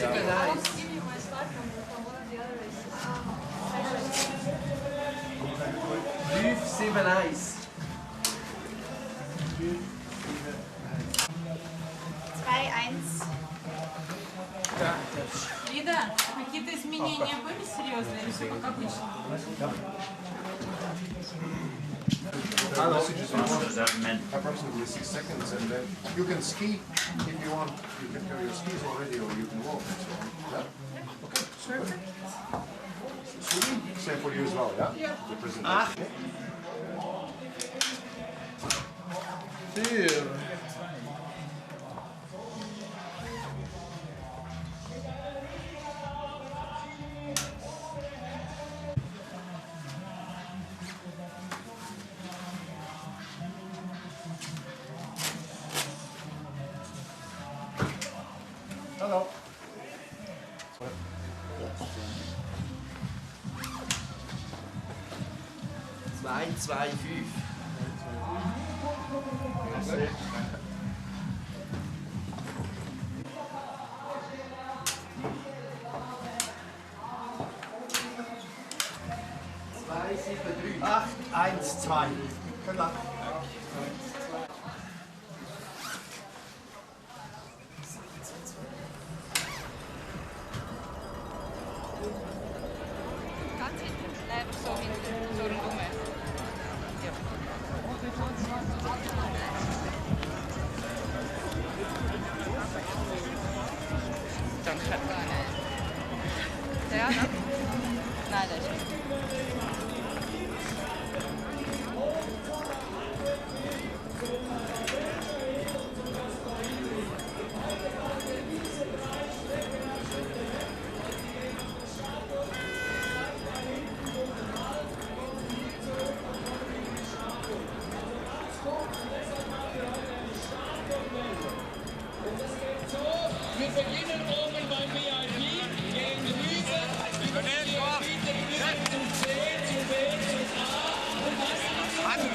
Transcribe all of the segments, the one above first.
super nice. Blue, 7 ice. 2-1. Лида, какие-то изменения были серьезные или все как обычно? Approximately 6 seconds, and then you can ski if you want. You can carry your skis already, or you can walk and so on. Yeah? Okay. Perfect. Swimming, same for you as well, yeah? Yeah. The presentation. Dude. Hello. 2-2-5. Ach, 1-2. Good luck. Ganz hinten. Nein, so hinten. So rundum. Danke. Ja, ne? Nein, das ist nicht. Wir beginnen oben beim VIP gegen Gemüse. Wir beginnen zum C, zu B, zum A und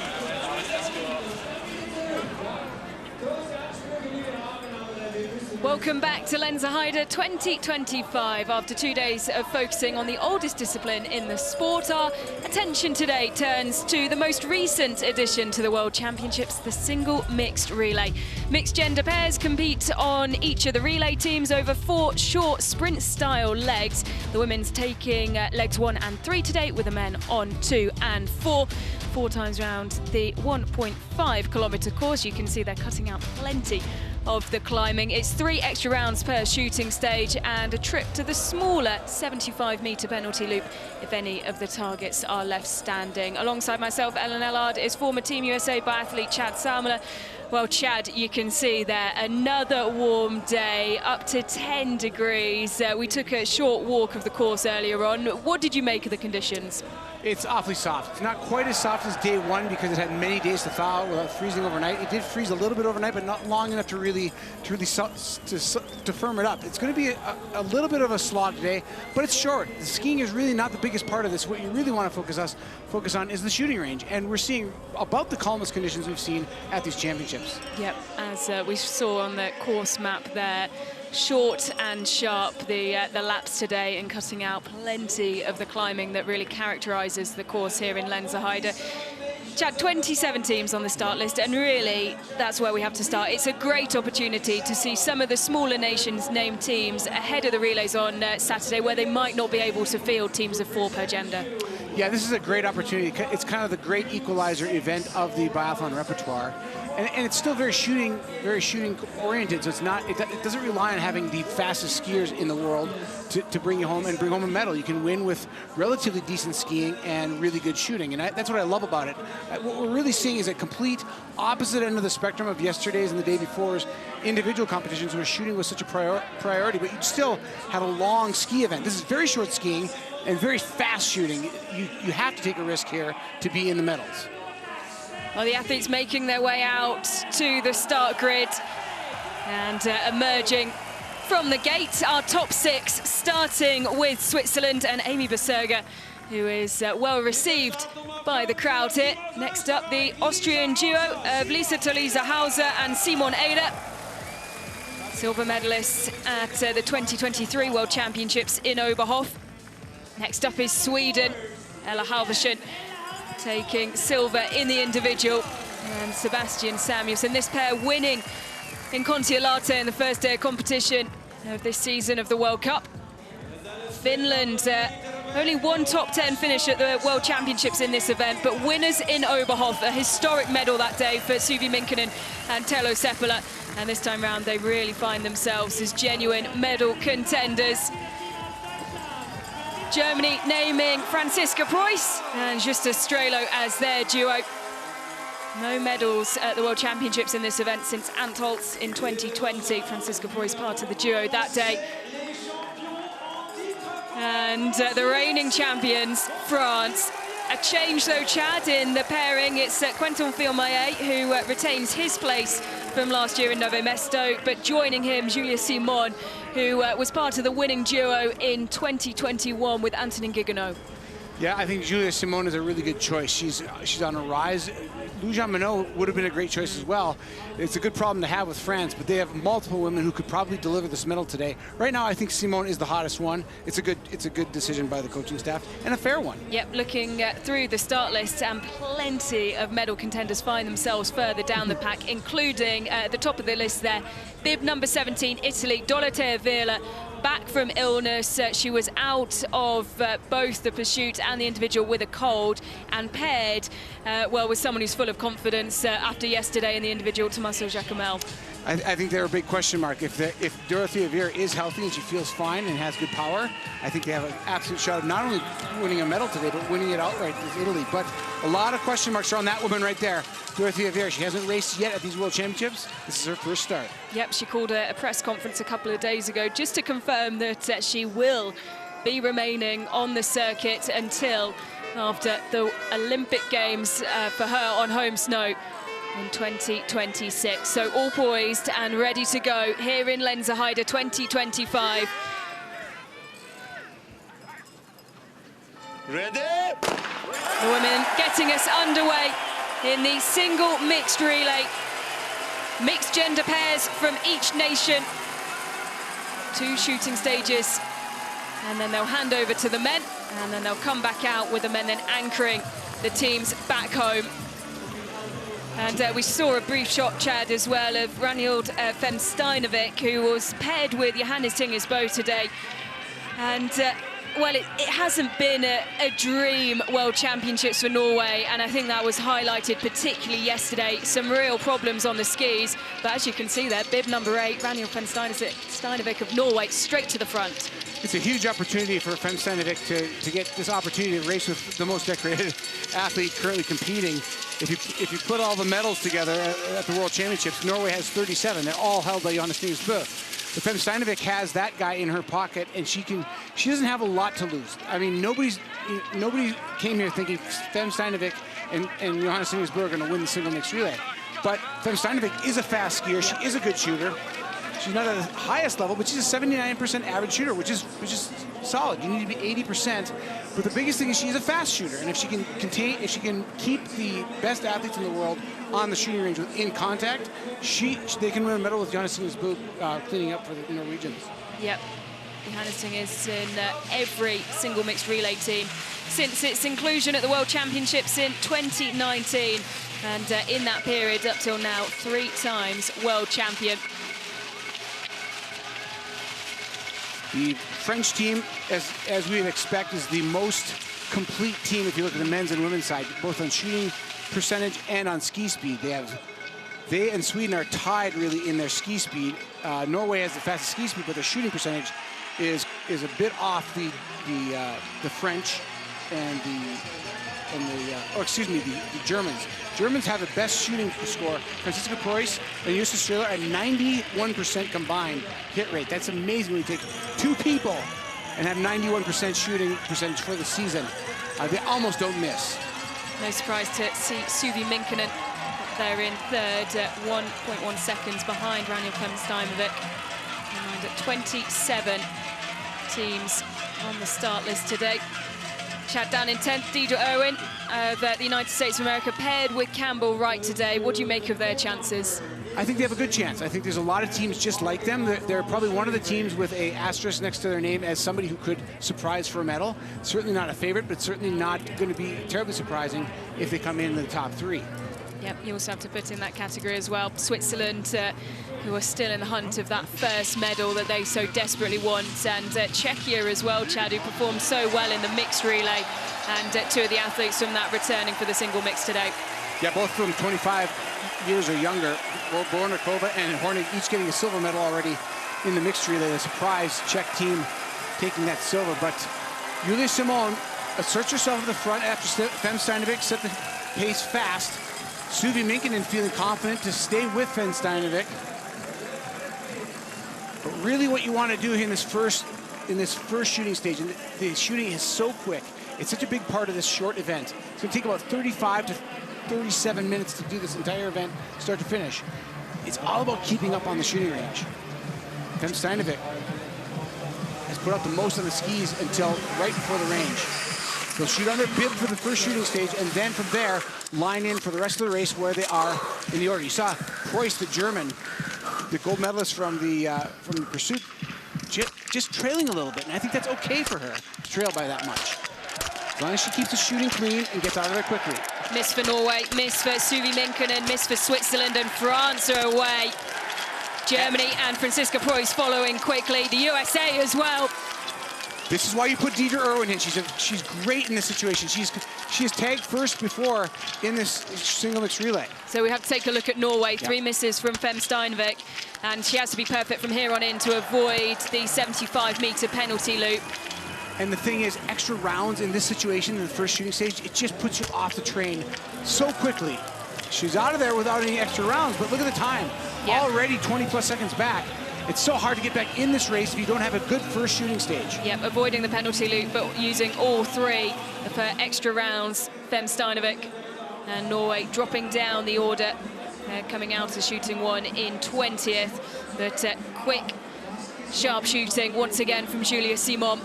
Welcome back to Lenzerheide 2025. After 2 days of focusing on the oldest discipline in the sport, our attention today turns to the most recent addition to the World Championships, the single mixed relay. Mixed gender pairs compete on each of the relay teams over 4 short sprint-style legs. The women's taking legs 1 and 3 today, with the men on 2 and 4. 4 times round the 1.5-kilometre course. You can see they're cutting out plenty of the climbing. It's 3 extra rounds per shooting stage and a trip to the smaller 75-metre penalty loop if any of the targets are left standing. Alongside myself, Ellard is former Team USA biathlete Chad Salmela. Well, Chad, you can see there another warm day, up to 10 degrees. We took a short walk of the course earlier on. What did you make of the conditions? It's awfully soft. It's not quite as soft as day one because it had many days to thaw out without freezing overnight. It did freeze a little bit overnight, but not long enough to firm it up. It's going to be a little bit of a slog today, but it's short. The skiing is really not the biggest part of this. What you really want to focus on is the shooting range, and we're seeing about the calmest conditions we've seen at these championships. Yep, as we saw on the course map there. Short and sharp, the laps today, and cutting out plenty of the climbing that really characterises the course here in Lenzerheide. Chad, 27 teams on the start list, and really that's where we have to start. It's a great opportunity to see some of the smaller nations named teams ahead of the relays on Saturday, where they might not be able to field teams of 4 per gender. Yeah, this is a great opportunity. It's kind of the great equalizer event of the biathlon repertoire. And it's still very shooting oriented, so it's not. It doesn't rely on having the fastest skiers in the world to bring you home and bring home a medal. You can win with relatively decent skiing and really good shooting, and that's what I love about it. What we're really seeing is a complete opposite end of the spectrum of yesterday's and the day before's individual competitions where shooting was such a priority, but you still have a long ski event. This is very short skiing and very fast shooting. You have to take a risk here to be in the medals. Well, the athletes making their way out to the start grid and emerging from the gate. Our top 6, starting with Switzerland and Amy Berserger, who is well received by the crowd here. Next up, the Austrian duo of Lisa Toliza Hauser and Simon Eder. silver medalists at the 2023 World Championships in Oberhof. Next up is Sweden, Ellard taking silver in the individual, and Sebastian Samuelsson. This pair winning in Kontiolahti in the first day of competition of this season of the World Cup. Finland, only one top 10 finish at the World Championships in this event, but winners in Oberhof, a historic medal that day for Suvi Minkkinen and Telo Seppälä. And this time round, they really find themselves as genuine medal contenders. Germany naming Franziska Preuss and Justa Strelo as their duo. No medals at the World Championships in this event since Antholz in 2020. Franziska Preuss part of the duo that day. And the reigning champions, France. A change though, Chad, in the pairing. It's Quentin Fillmaillet who retains his place from last year in Nove Mesto, but joining him, Julia Simon, who was part of the winning duo in 2021 with Antonin Guiganot. Yeah, I think Julia Simon is a really good choice. She's on a rise. Lujan Minot would have been a great choice as well. It's a good problem to have with France, but they have multiple women who could probably deliver this medal today. Right now, I think Simon is the hottest one. It's a good decision by the coaching staff, and a fair one. Yep, looking through the start list, and plenty of medal contenders find themselves further down the pack, including the top of the list there, bib number 17, Italy, Dorothea Viela. Back from illness. She was out of both the pursuit and the individual with a cold, and paired well with someone who's full of confidence after yesterday in the individual, Tommaso Giacomel. I think they're a big question mark. If Dorothea Viera is healthy and she feels fine and has good power, I think they have an absolute shot of not only winning a medal today, but winning it outright with Italy. But a lot of question marks are on that woman right there, Dorothea Viera. She hasn't raced yet at these World Championships. This is her first start. Yep, she called a press conference a couple of days ago just to confirm that she will be remaining on the circuit until after the Olympic Games for her on home snow in 2026. So all poised and ready to go here in Lenzerheide 2025. Ready? The women getting us underway in the single mixed relay. Mixed gender pairs from each nation. 2 shooting stages. And then they'll hand over to the men. And then they'll come back out with the men then anchoring the teams back home. And we saw a brief shot, Chad, as well, of Ranild Femsteinevik, who was paired with Johannes Tingesbo today. And, well, it hasn't been a dream World Championships for Norway, and I think that was highlighted particularly yesterday. Some real problems on the skis, but as you can see there, bib number 8, Ranild Femsteinevik of Norway, straight to the front. It's a huge opportunity for Femsteinevik to get this opportunity to race with the most decorated athlete currently competing. If you put all the medals together at the World Championships, Norway has 37. They're all held by Johannes Tingesbo. But Femsteinevik has that guy in her pocket, and she doesn't have a lot to lose. I mean, nobody came here thinking Femsteinevik and Johannes Tingesbo are going to win the single mixed relay. But Femsteinevik is a fast skier. She is a good shooter. She's not at the highest level, but she's a 79% average shooter, which is solid. You need to be 80%. But the biggest thing is she's a fast shooter, and if she can keep the best athletes in the world on the shooting range in contact, they can win a medal with Johannes Tingesbo cleaning up for the Norwegians. Yep, Johannes Ting is in every single mixed relay team since its inclusion at the World Championships in 2019, and in that period up till now, 3 times world champion. The French team, as we would expect, is the most complete team if you look at the men's and women's side, both on shooting percentage and on ski speed. They and Sweden are tied really in their ski speed. Norway has the fastest ski speed, but their shooting percentage is a bit off the French and the Germans. Germans have the best shooting score. Franziska Preuss and Justa Strelo at 91% combined hit rate. That's amazing when you take 2 people and have 91% shooting percentage for the season. They almost don't miss. No surprise to see Suvi Minkkinen there in third, 1.1 seconds behind Ranild Femsteinevik. And 27 teams on the start list today. Chad down in 10th, Deidre Irwin of the United States of America paired with Campbell Wright today. What do you make of their chances? I think they have a good chance. I think there's a lot of teams just like them. They're probably one of the teams with a asterisk next to their name as somebody who could surprise for a medal. Certainly not a favorite, but certainly not going to be terribly surprising if they come in the top 3. Yep, you also have to put in that category as well. Switzerland, who are still in the hunt of that first medal that they so desperately want. And Czechia as well, Chad, who performed so well in the mixed relay. And 2 of the athletes from that returning for the single mix today. Yeah, both from 25 years or younger. Bornikova and Hornig each getting a silver medal already in the mixed relay. A surprise Czech team taking that silver. But Julia Simon asserts herself at the front after Fem Steinevik set the pace fast. Suvi Minkinen feeling confident to stay with Fem Steinevik. But really what you want to do in this first shooting stage, and the shooting is so quick, it's such a big part of this short event. It's going to take about 35 to 37 minutes to do this entire event, start to finish. It's all about keeping up on the shooting range. Fem Steinevik has put out the most on the skis until right before the range. They'll shoot on their bib for the first shooting stage, and then from there, line in for the rest of the race where they are in the order. You saw Preuss, the German, the gold medalist from the pursuit, just trailing a little bit, and I think that's okay for her to trail by that much. As long as she keeps the shooting clean and gets out of there quickly. Miss for Norway, miss for Suvi Minkinen, miss for Switzerland, and France are away. Germany and Franziska Preuss following quickly. The USA as well. This is why you put Deidre Irwin in. She's great in this situation. She has tagged first before in this single mixed relay. So we have to take a look at Norway. 3 misses from Fem Steinevik, and she has to be perfect from here on in to avoid the 75-meter penalty loop. And the thing is, extra rounds in this situation in the first shooting stage, it just puts you off the train so quickly. She's out of there without any extra rounds, but look at the time. Yep. Already 20-plus seconds back. It's so hard to get back in this race if you don't have a good first shooting stage. Yep, avoiding the penalty loop, but using all 3 of her extra rounds. Fem Steinevik and Norway dropping down the order, coming out of shooting 1 in 20th. But quick, sharp shooting once again from Julia Simon.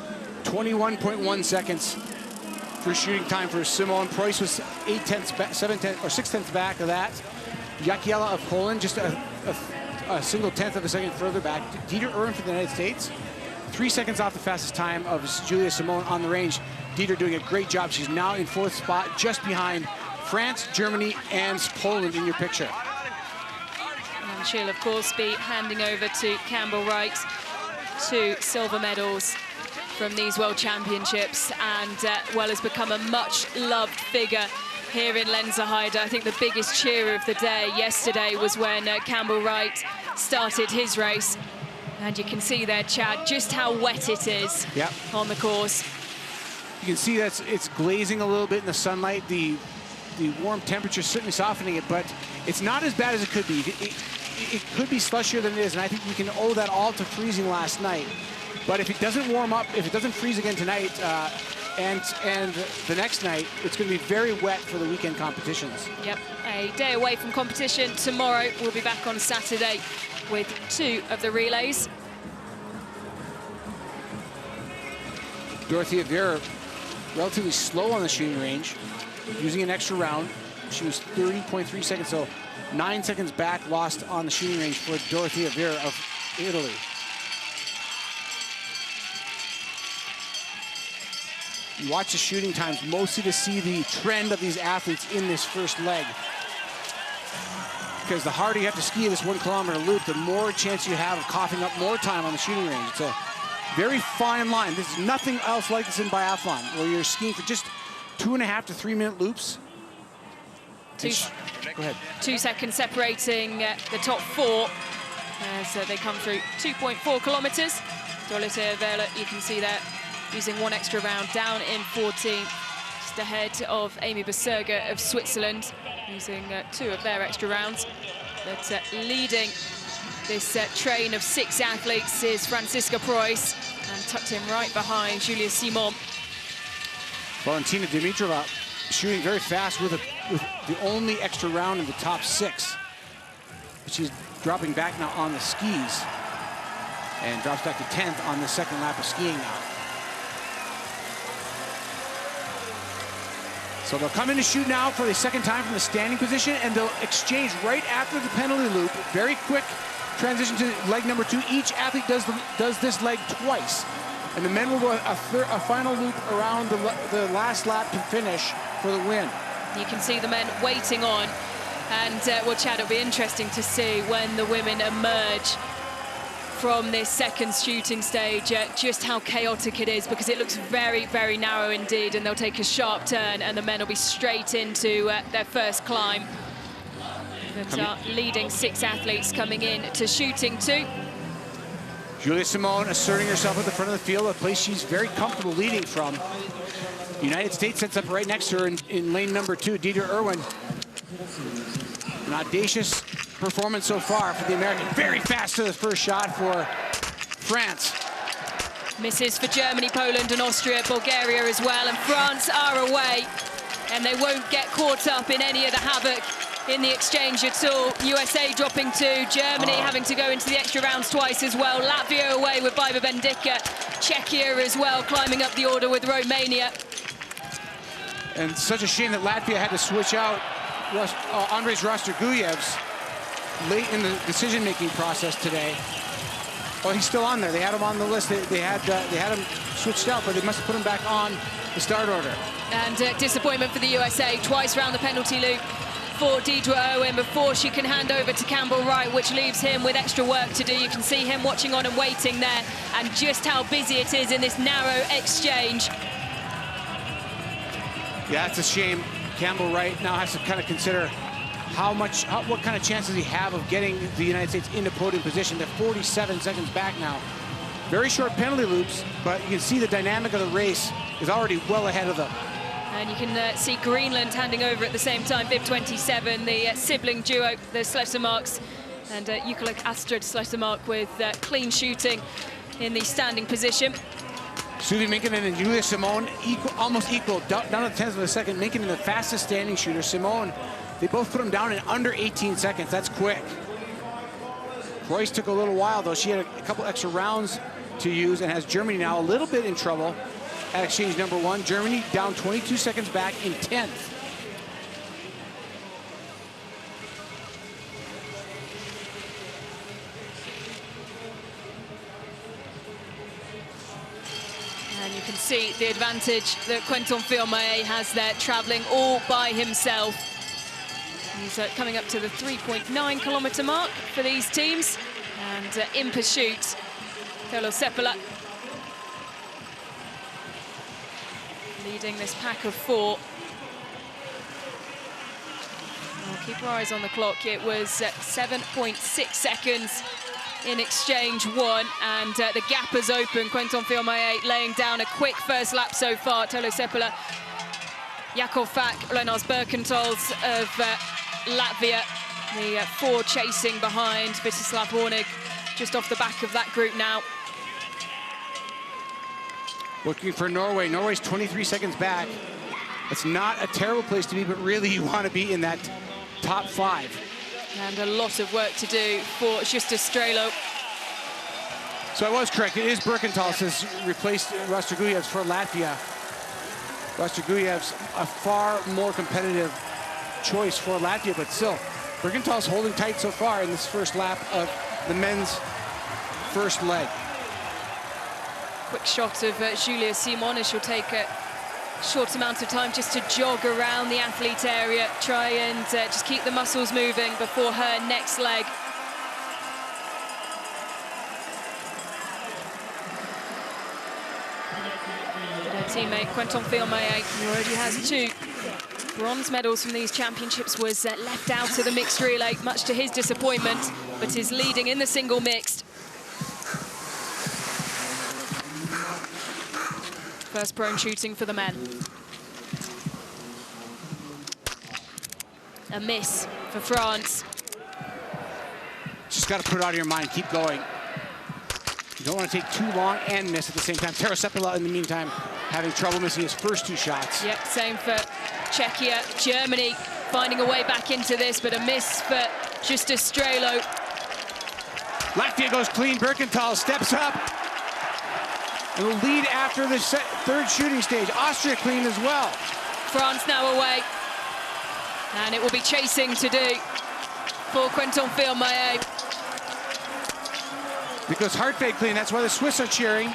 21.1 seconds for shooting time for Simon. Preuss was 6 tenths back of that. Jakiela of Poland just a single tenth of a second further back. Deidre Irwin for the United States, 3 seconds off the fastest time of Julia Simon on the range. Deidre doing a great job. She's now in 4th spot, just behind France, Germany, and Poland in your picture. And she'll, of course, be handing over to Campbell Wright 2 silver medals from these World Championships, and well, has become a much-loved figure here in Lenzerheide. I think the biggest cheer of the day yesterday was when Campbell Wright started his race. And you can see there, Chad, just how wet it is on the course. You can see that it's glazing a little bit in the sunlight. The warm temperature is certainly softening it, but it's not as bad as it could be. It could be slushier than it is, and I think we can owe that all to freezing last night. But if it doesn't warm up, if it doesn't freeze again tonight and the next night, it's going to be very wet for the weekend competitions. Yep, a day away from competition tomorrow. We'll be back on Saturday with 2 of the relays. Dorothea Vera, relatively slow on the shooting range, using an extra round. She was 30.3 seconds, so 9 seconds back, lost on the shooting range for Dorothea Vera of Italy. You watch the shooting times mostly to see the trend of these athletes in this first leg. Because the harder you have to ski this 1 kilometer loop, the more chance you have of coughing up more time on the shooting range. It's a very fine line. There's nothing else like this in biathlon, where you're skiing for just 2.5 to 3 minute loops. Go ahead. 2 seconds separating the top 4 as they come through 2.4 kilometers. Dorothea Vera, you can see there, using 1 extra round, down in 14th, just ahead of Amy Beserga of Switzerland, using 2 of their extra rounds. But leading this train of 6 athletes is Franziska Preuss, and tucked in right behind Julia Simon. Valentina Dimitrova shooting very fast with the only extra round in the top 6. But she's dropping back now on the skis and drops back to 10th on the second lap of skiing now. So they'll come in to shoot now for the second time from the standing position, and they'll exchange right after the penalty loop. Very quick transition to leg number 2. Each athlete does this leg twice. And the men will go a final loop around the last lap to finish for the win. You can see the men waiting on. And, well, Chad, it'll be interesting to see when the women emerge from this second shooting stage, just how chaotic it is, because it looks very, very narrow indeed, and they'll take a sharp turn, and the men will be straight into their first climb. But leading 6 athletes coming in to shooting 2. Julia Simone asserting herself at the front of the field, a place she's very comfortable leading from. United States sets up right next to her in lane number 2, Deidre Irwin. An audacious performance so far for the American. Very fast to the first shot for France. Misses for Germany, Poland and Austria, Bulgaria as well, and France are away, and they won't get caught up in any of the havoc in the exchange at all. USA dropping 2, Germany having to go into the extra rounds twice as well. Latvia away with Biba Bendica, Czechia as well, climbing up the order with Romania. And such a shame that Latvia had to switch out Andres Rostroguevs late in the decision-making process today. Well, he's still on there. They had him on the list. They had him switched out, but they must have put him back on the start order. And disappointment for the USA. Twice round the penalty loop for Deidre Irwin before she can hand over to Campbell Wright, which leaves him with extra work to do. You can see him watching on and waiting there, and just how busy it is in this narrow exchange. Yeah, it's a shame. Campbell Wright now has to kind of consider what kind of chances he have of getting the United States into podium position. They're 47 seconds back now. Very short penalty loops, but you can see the dynamic of the race is already well ahead of them. And you can see Greenland handing over at the same time, bib 27, the sibling duo, the Slessemarks, and Jukka Astrid Slessemark with clean shooting in the standing position. Suvi Minkinen and Julia Simone almost equal, down to the 10th of a second. Minkinen the fastest standing shooter. Simone, they both put him down in under 18 seconds. That's quick. Royce took a little while, though. She had a couple extra rounds to use and has Germany now a little bit in trouble at exchange number 1. Germany down 22 seconds back in 10th. And you can see the advantage that Quentin Fillmore has there, traveling all by himself. He's coming up to the 3.9 kilometer mark for these teams. And in pursuit, Tolo Seppälä leading this pack of 4. We'll keep our eyes on the clock. It was 7.6 seconds in exchange 1, and the gap has opened. Quentin Fillmore laying down a quick first lap so far. Tolo Seppälä, Jakov Fak, Lennart Birkentals of Latvia, the 4 chasing behind. Vitislav Hornig just off the back of that group now. Looking for Norway. Norway's 23 seconds back. It's not a terrible place to be, but really you want to be in that top 5. And a lot of work to do for Justa Strelo. So I was correct. It is Birkentals has replaced Rostroguevs for Latvia. Rostroguevs a far more competitive choice for Latvia, but still, Birkentals holding tight so far in this first lap of the men's first leg. Quick shot of Julia Simon as she'll take a short amount of time just to jog around the athlete area, try and just keep the muscles moving before her next leg. Her teammate Quentin Fillmore, who already has 2 bronze medals from these championships, was left out of the mixed relay, much to his disappointment, but is leading in the single mixed. First prone shooting for the men. A miss for France. Just got to put it out of your mind, keep going. You don't want to take too long and miss at the same time. Tero Seppälä, in the meantime, having trouble missing his first 2 shots. Yep, same for Czechia. Germany finding a way back into this, but a miss for Justa Strelo. Latvia goes clean. Birkentals steps up and will lead after the 3rd shooting stage. Austria clean as well. France now away. And it will be chasing to do for Quentin Fillon-Maillet. Because Hartwig clean, that's why the Swiss are cheering.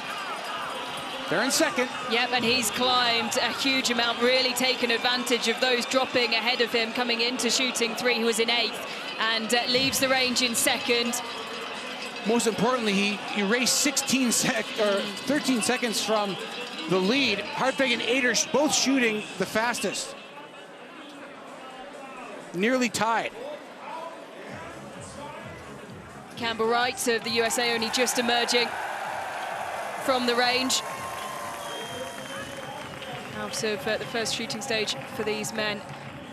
They're in second. Yep, and he's climbed a huge amount, really taken advantage of those dropping ahead of him coming into shooting 3. He was in 8th and leaves the range in second. Most importantly, he raced 13 seconds from the lead. Hartwig and Ellard both shooting the fastest. Nearly tied. Campbell Wright of the USA only just emerging from the range. Out of the first shooting stage for these men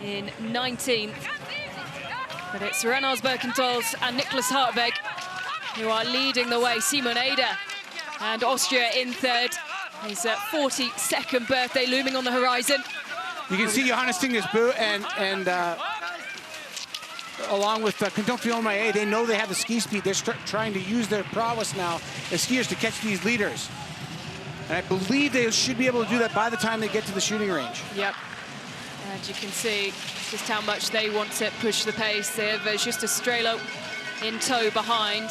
in 19th. But it's Renars Birkentals and Nicholas Hartwig who are leading the way. Simon Eder and Austria in 3rd. His 42nd birthday looming on the horizon. You can see Johannes Tingesbø and along with Quentin Fillon-Maillet, they know they have the ski speed. They're trying to use their prowess now as skiers to catch these leaders. And I believe they should be able to do that by the time they get to the shooting range. Yep. And you can see just how much they want to push the pace. They have just Estrello in tow behind.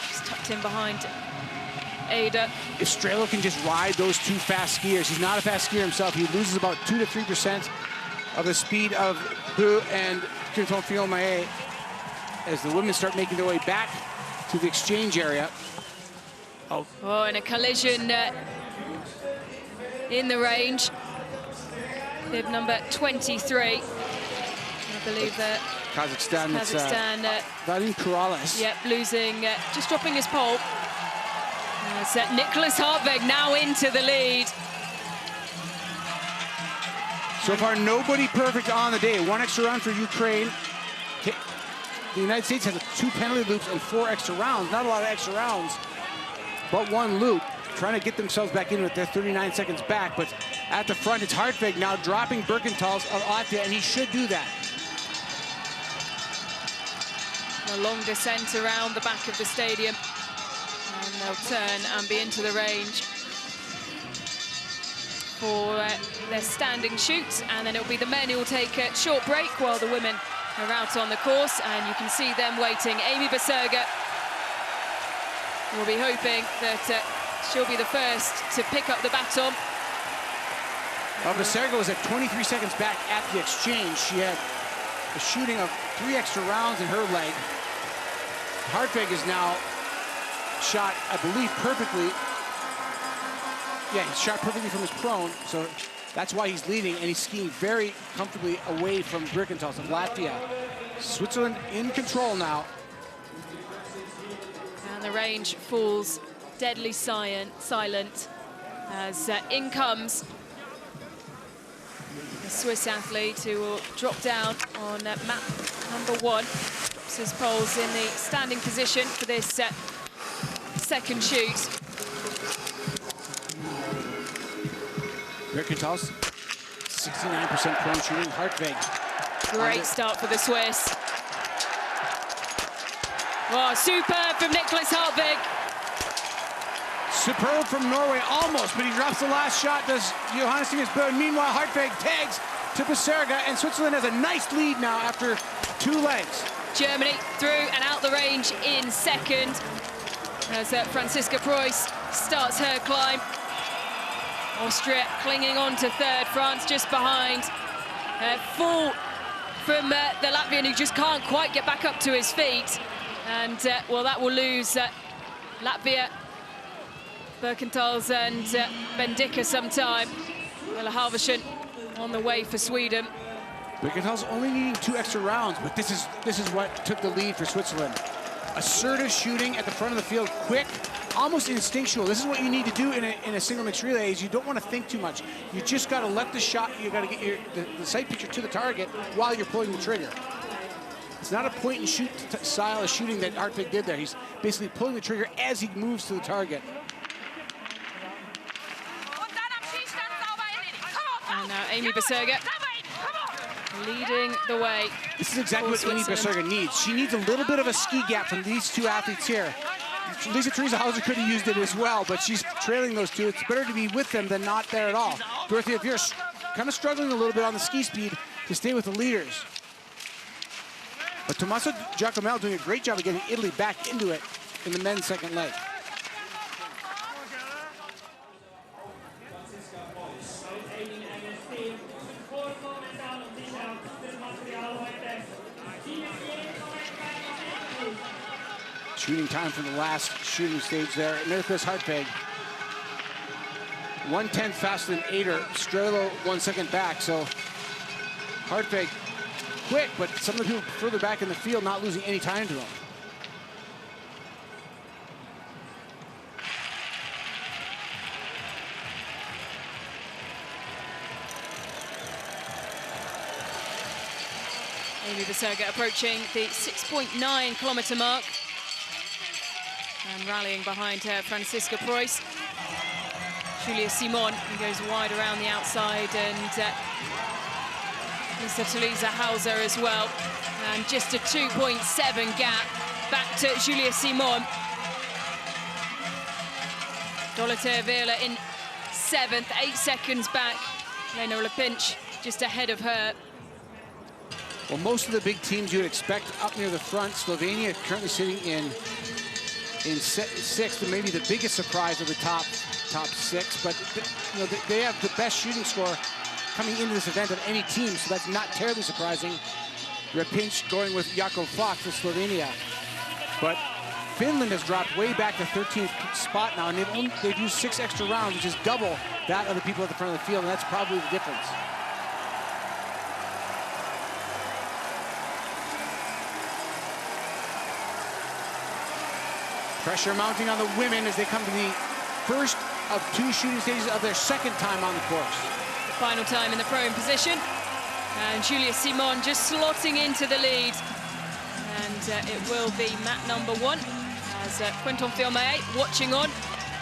Just tucked in behind Eder. Estrello can just ride those 2 fast skiers. He's not a fast skier himself. He loses about 2 to 3% of the speed of Bö and Quentin Fillon-Maillet as the women start making their way back to the exchange area. Oh, and a collision in the range. Bib number 23. I believe that Kazakhstan. Vadim Kurales. Yep, losing, just dropping his pole. Nicholas Hartwig now into the lead. So far, nobody perfect on the day. 1 extra round for Ukraine. The United States has 2 penalty loops and 4 extra rounds. Not a lot of extra rounds, but 1 loop. Trying to get themselves back in with their 39 seconds back. But at the front, it's Hartwig now dropping Birkentals of Latvia, and he should do that. A long descent around the back of the stadium. And they'll turn and be into the range for their standing shoot. And then it'll be the men who will take a short break while the women are out on the course. And you can see them waiting. Amy Baserga will be hoping that she'll be the first to pick up the baton. Baserga was at 23 seconds back at the exchange. She had a shooting of 3 extra rounds in her leg. Hartwig is now shot, I believe, perfectly. Yeah, he's shot perfectly from his prone, so that's why he's leading, and he's skiing very comfortably away from Birkentals of Latvia. Switzerland in control now. And the range falls deadly silent as in comes the Swiss athlete who will drop down on map number 1. Drops his poles in the standing position for this second shoot. Birkentals, 69% prone shooting. Hartwig. Great start for the Swiss. Oh, superb from Nicholas Hartwig. Superb from Norway, almost, but he drops the last shot, does Johannes Tingesbø. Meanwhile, Hartwig tags to Baserga, and Switzerland has a nice lead now after 2 legs. Germany through and out the range in second as Franziska Preuss starts her climb. Austria clinging on to 3rd, France just behind. Fall from the Latvian who just can't quite get back up to his feet. And, well, that will lose Latvia, Birkentals and Bendika some time. Ella Halvorsen on the way for Sweden. Birkentals only needing 2 extra rounds, but this is what took the lead for Switzerland. Assertive shooting at the front of the field, quick, almost instinctual. This is what you need to do in a single mixed relay. Is you don't want to think too much. You just got to let the shot. You got to get the sight picture to the target while you're pulling the trigger. It's not a point and shoot style of shooting that Hartwig did there. He's basically pulling the trigger as he moves to the target. And now Amy Baserga leading the way. This is exactly what Amy Baserga needs. She needs a little bit of a ski gap from these 2 athletes here. Lisa Teresa Hauser could have used it as well, but she's trailing those 2. It's better to be with them than not there at all. Dorothea Viers kind of struggling a little bit on the ski speed to stay with the leaders. But Tommaso Giacomello doing a great job of getting Italy back into it in the men's second leg. Shooting time from the last shooting stage there. Nurkos Hartweg, 1/10 faster than Eder. Strelo 1 second back. So Hartweg quick, but some of the people further back in the field not losing any time to him. Amy Baserga approaching the 6.9 kilometer mark. And rallying behind her, Franziska Preuss. Julia Simon, who goes wide around the outside, and Lisa Toulouse Hauser as well. And just a 2.7 gap back to Julia Simon. Dorothea Wieler in 7th, 8 seconds back. Lena Lepinch just ahead of her. Well, most of the big teams you would expect up near the front. Slovenia currently sitting in 6th, and maybe the biggest surprise of the top 6. But you know, they have the best shooting score coming into this event of any team, so that's not terribly surprising. Repinch going with Jakov Fox for Slovenia. But Finland has dropped way back to 13th spot now, and they've used 6 extra rounds, which is double that of the people at the front of the field, and that's probably the difference. Pressure mounting on the women as they come to the first of 2 shooting stages of their second time on the course. The final time in the prone position. And Julia Simon just slotting into the lead. And it will be mat number 1 as Quentin Fiormaillet watching on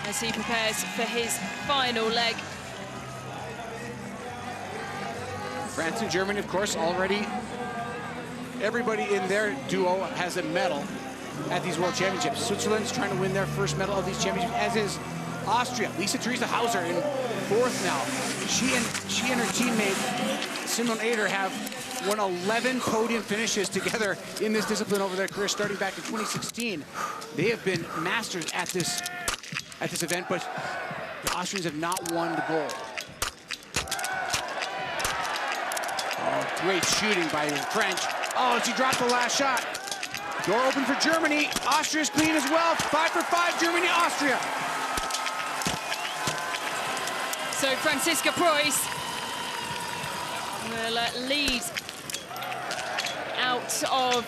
as he prepares for his final leg. France and Germany, of course, already everybody in their duo has a medal at these World Championships. Switzerland's trying to win their first medal of these championships, as is Austria. Lisa Theresa Hauser in 4th now. She and her teammate Simon Eder have won 11 podium finishes together in this discipline over their career, starting back in 2016. They have been masters at this event, but the Austrians have not won the gold. Oh, great shooting by the French. Oh, she dropped the last shot. Door open for Germany. Austria's clean as well. 5 for 5, Germany, Austria. So Franziska Preuss will lead out of,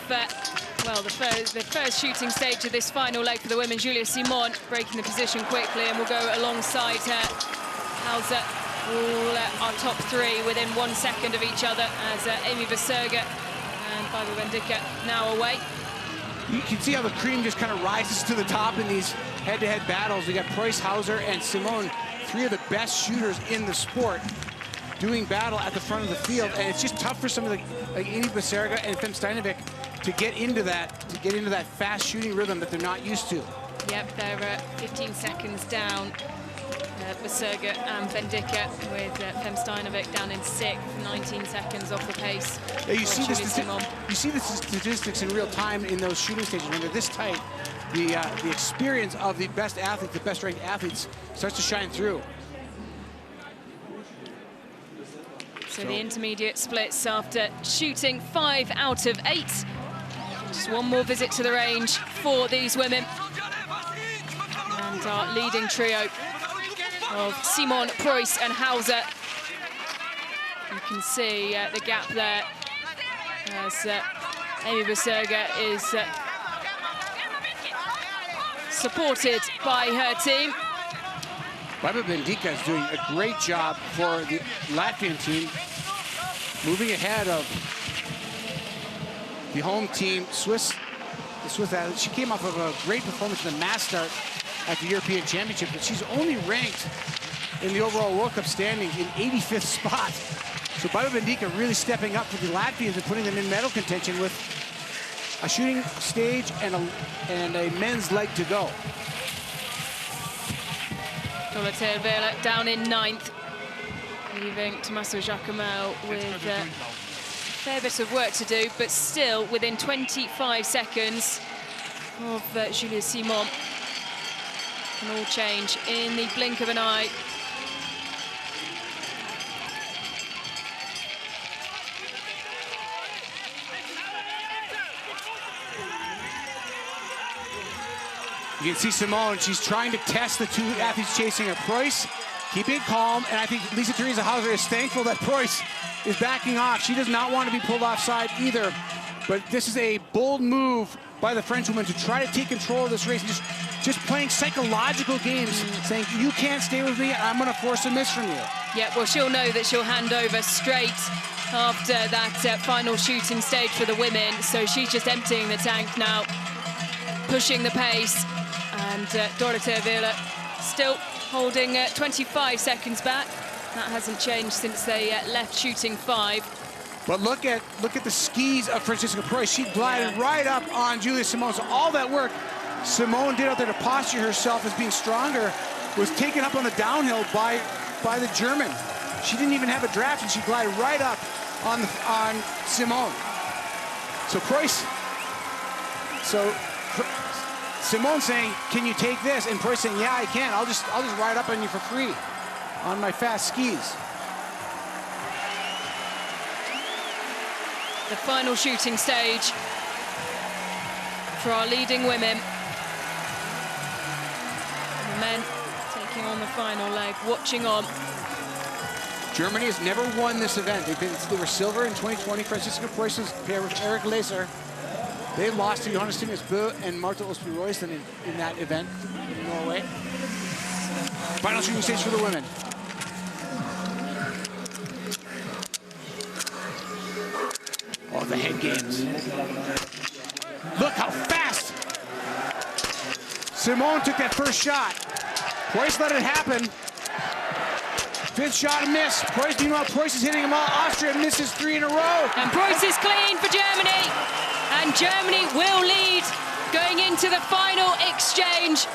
well, the first shooting stage of this final leg for the women. Julia Simon breaking the position quickly, and will go alongside her. Hauser all our top 3 within 1 second of each other, as Amy Baserga and Barbara Bendica now away. You can see how the cream just kind of rises to the top in these head-to-head battles. We got Preuss, Hauser, and Simon, 3 of the best shooters in the sport, doing battle at the front of the field. And it's just tough for some of the, like Amy Baserga and Fem Steinovik, to get into that fast shooting rhythm that they're not used to. Yep, they're 15 seconds down. Baserga and Bendica, with Fem Steinovik down in 6th, 19 seconds off the pace. Yeah, you see the statistics in real time in those shooting stages. When they're this tight, the experience of the best athletes, the best ranked athletes, starts to shine through. So the intermediate splits after shooting 5 out of 8. Just one more visit to the range for these women. And our leading trio of Simon, Preuss and Hauser. You can see the gap there as Amy Baserga is supported by her team. Barbara Bendica is doing a great job for the Latvian team, moving ahead of the home team, the Swiss athletes. She came off of a great performance in the mass start at the European Championship, but she's only ranked in the overall World Cup standing in 85th spot. So Barbara Bendica really stepping up for the Latvians and putting them in medal contention with a shooting stage and a men's leg to go. Dorothea Wieler down in 9th. leaving Tommaso Giacomo with a fair bit of work to do, but still within 25 seconds of Julia Simon. Can all change in the blink of an eye. You can see Simone, she's trying to test the two athletes chasing her. Preuss keeping it calm, and I think Lisa Theresa Hauser is thankful that Preuss is backing off. She does not want to be pulled offside either, but this is a bold move by the Frenchwoman to try to take control of this race, and just playing psychological games, saying, you can't stay with me, I'm going to force a miss from you. Yeah, well, she'll know that she'll hand over straight after that final shooting stage for the women, so she's just emptying the tank now, pushing the pace. And Dorothea Wille still holding 25 seconds back. That hasn't changed since they left shooting 5. But look at the skis of Francisca Preuss. She glided right up on Julia Simone. So all that work Simone did out there to posture herself as being stronger was taken up on the downhill by the German. She didn't even have a draft, and she glided right up on Simone. So Preuss. Simone saying, can you take this? And Preuss saying, yeah, I can. I'll just ride up on you for free on my fast skis. The final shooting stage for our leading women. The men taking on the final leg, watching on. Germany has never won this event. They were silver in 2020. Francisca Preuss's pair with Eric Leser. They lost to Johannes Tinges Bø and Marta Osby-Royston in that event in Norway. Final shooting stage for the women. Oh, the head games. Look how fast Simone took that first shot. Preuss let it happen. Fifth shot, a miss. Preuss, meanwhile, Preuss is hitting them all. Austria misses 3 in a row. And Preuss is clean for Germany. And Germany will lead going into the final exchange.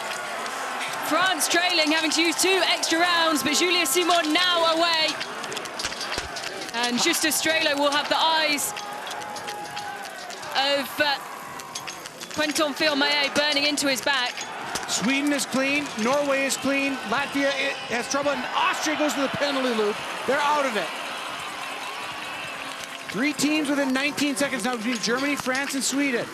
France trailing, having to use 2 extra rounds, but Julia Simon now away. And Justus Strelo will have the eyes of Quentin Fillon-Maillet burning into his back. Sweden is clean, Norway is clean, Latvia has trouble, and Austria goes to the penalty loop. They're out of it. 3 teams within 19 seconds now between Germany, France, and Sweden.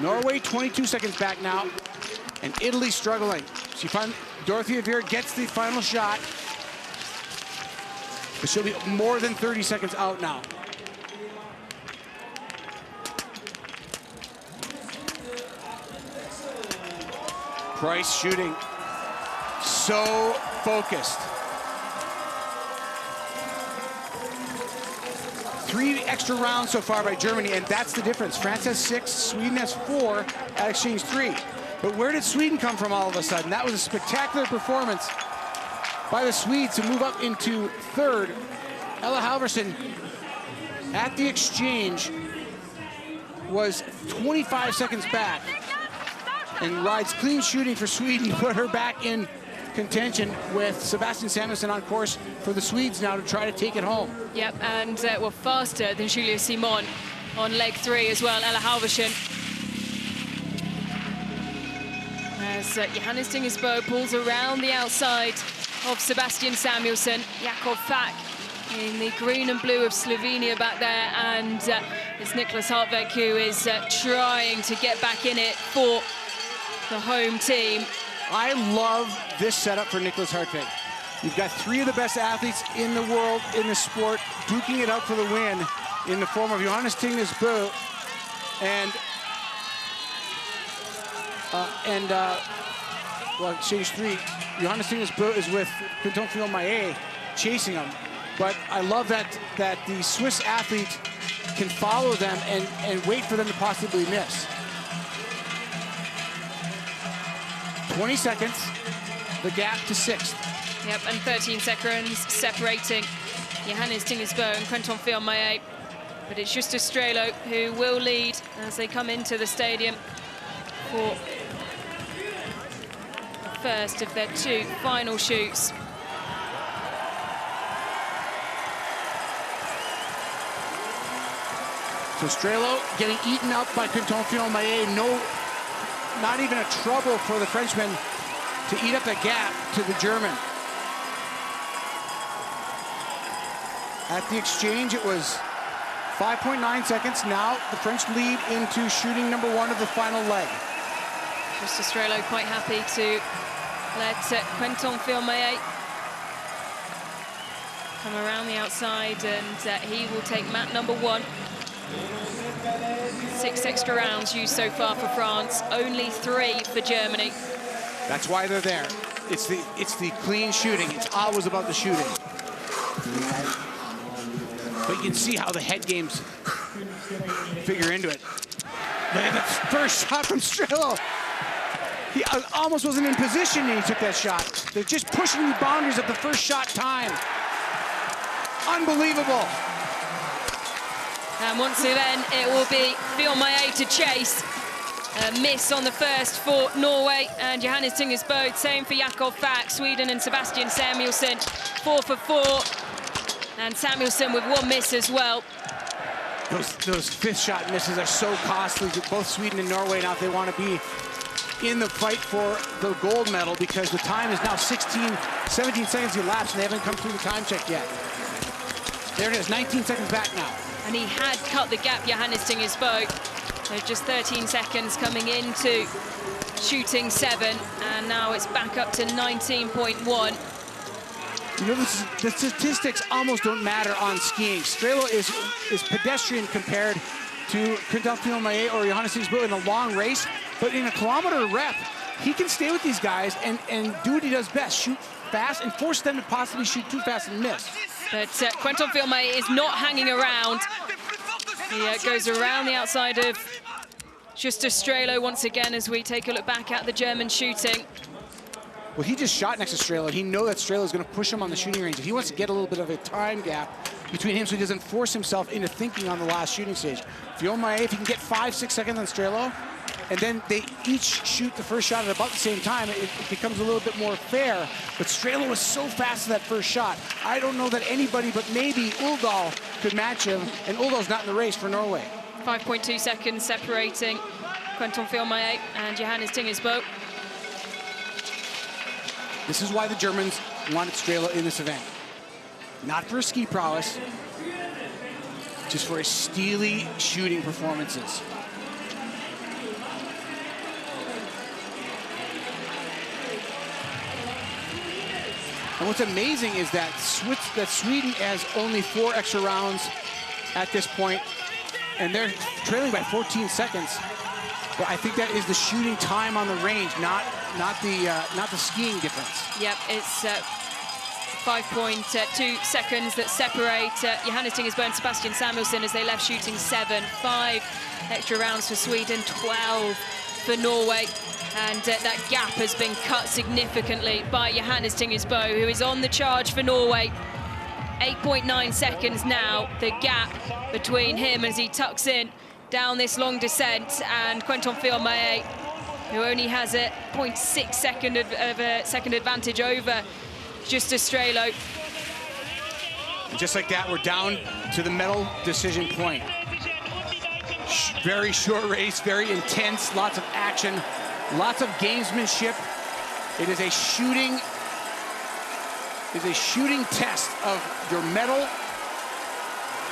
Norway 22 seconds back now, and Italy struggling. Dorothea Wille gets the final shot, but she'll be more than 30 seconds out now. Preuss shooting so focused. 3 extra rounds so far by Germany, and that's the difference. France has 6, Sweden has 4 at exchange 3. But where did Sweden come from all of a sudden? That was a spectacular performance by the Swedes to move up into 3rd. Ella Halvorsen at the exchange was 25 seconds back and rides clean shooting for Sweden to put her back in contention, with Sebastian Samuelsson on course for the Swedes now to try to take it home. Yep, and well, faster than Julia Simon on leg 3 as well, Ella Halvorsen. As Johannes Tinges Bø pulls around the outside of Sebastian Samuelsson. Jakob Fak in the green and blue of Slovenia back there, and it's Niklas Hartveg who is trying to get back in it for the home team. I love this setup for Niklas Hartveg. You've got 3 of the best athletes in the world in the sport duking it out for the win in the form of Johannes Tinges Bø well, exchange 3. Johannes Tinges Bø is with Quentin Fillon-Maillet chasing him. But I love that the Swiss athlete can follow them and wait for them to possibly miss. 20 seconds, the gap to 6th. Yep, and 13 seconds separating Johannes Tinges Bø and Quentin Fillon-Maillet. But it's Justus Strelo who will lead as they come into the stadium for the first of their 2 final shoots. So Strelo getting eaten up by Quinton-Fillon-Maillet. No, not even a trouble for the Frenchman to eat up the gap to the German. At the exchange, it was 5.9 seconds. Now the French lead into shooting number 1 of the final leg. Just Strelo quite happy to let Quinton-Fillon-Maillet come around the outside, and he will take mat number 1. 6 extra rounds used so far for France, only 3 for Germany. That's why they're there. It's the clean shooting. It's always about the shooting. But you can see how the head games figure into it. Look at the first shot from Strelo. He almost wasn't in position and he took that shot. They're just pushing the boundaries of the first shot time. Unbelievable. And once again, it will be Fillon-Maillet to chase. A miss on the first for Norway, and Johannes Tinges Bø, same for Jakob Falk. Sweden and Sebastian Samuelsson, 4 for 4. And Samuelsson with 1 miss as well. Those 5th shot misses are so costly to both Sweden and Norway now if they want to be in the fight for the gold medal, because the time is now 17 seconds elapsed and they haven't come through the time check yet. There it is, 19 seconds back now. And he had cut the gap, Johannes Tinges Bø. So just 13 seconds coming into shooting 7, and now it's back up to 19.1. You know, the statistics almost don't matter on skiing. Strelo is pedestrian compared to Quinton-Fillon-Maillet or Johannes Tinges Bø in a long race, but in a kilometer rep, he can stay with these guys and do what he does best, shoot fast and force them to possibly shoot too fast and miss. But Quinton-Fillon-Maillet is not hanging around. He goes around the outside of Juste Strelo once again as we take a look back at the German shooting. Well, he just shot next to Strelo, and he knows that Strelo is going to push him on the shooting range. He wants to get a little bit of a time gap between him so he doesn't force himself into thinking on the last shooting stage. Fillon-Maillet, if he can get 5-6 seconds on Strelo, and then they each shoot the first shot at about the same time, it becomes a little bit more fair. But Strelo was so fast to that first shot. I don't know that anybody but maybe Uldal could match him, and Uldal's not in the race for Norway. 5.2 seconds separating Quinton-Fillon-Maillet and Johannes Tinges Bø. This is why the Germans wanted Strelo in this event. Not for his ski prowess, just for his steely shooting performances. And what's amazing is that Sweden has only 4 extra rounds at this point, and they're trailing by 14 seconds. But I think that is the shooting time on the range, not the skiing difference. Yep, it's 5.2 seconds that separate Johannes Tinges Bø and Sebastian Samuelsson as they left shooting 7. 5 extra rounds for Sweden, 12 for Norway. And that gap has been cut significantly by Johannes Tinges Bø, who is on the charge for Norway. 8.9 seconds now, the gap between him as he tucks in down this long descent, and Quinton-Fillon-Maillet, who only has a 0.6 second advantage over Juste Strelo. And just like that, we're down to the medal decision point. Very short race, very intense, lots of action, lots of gamesmanship. It is a shooting test of your mettle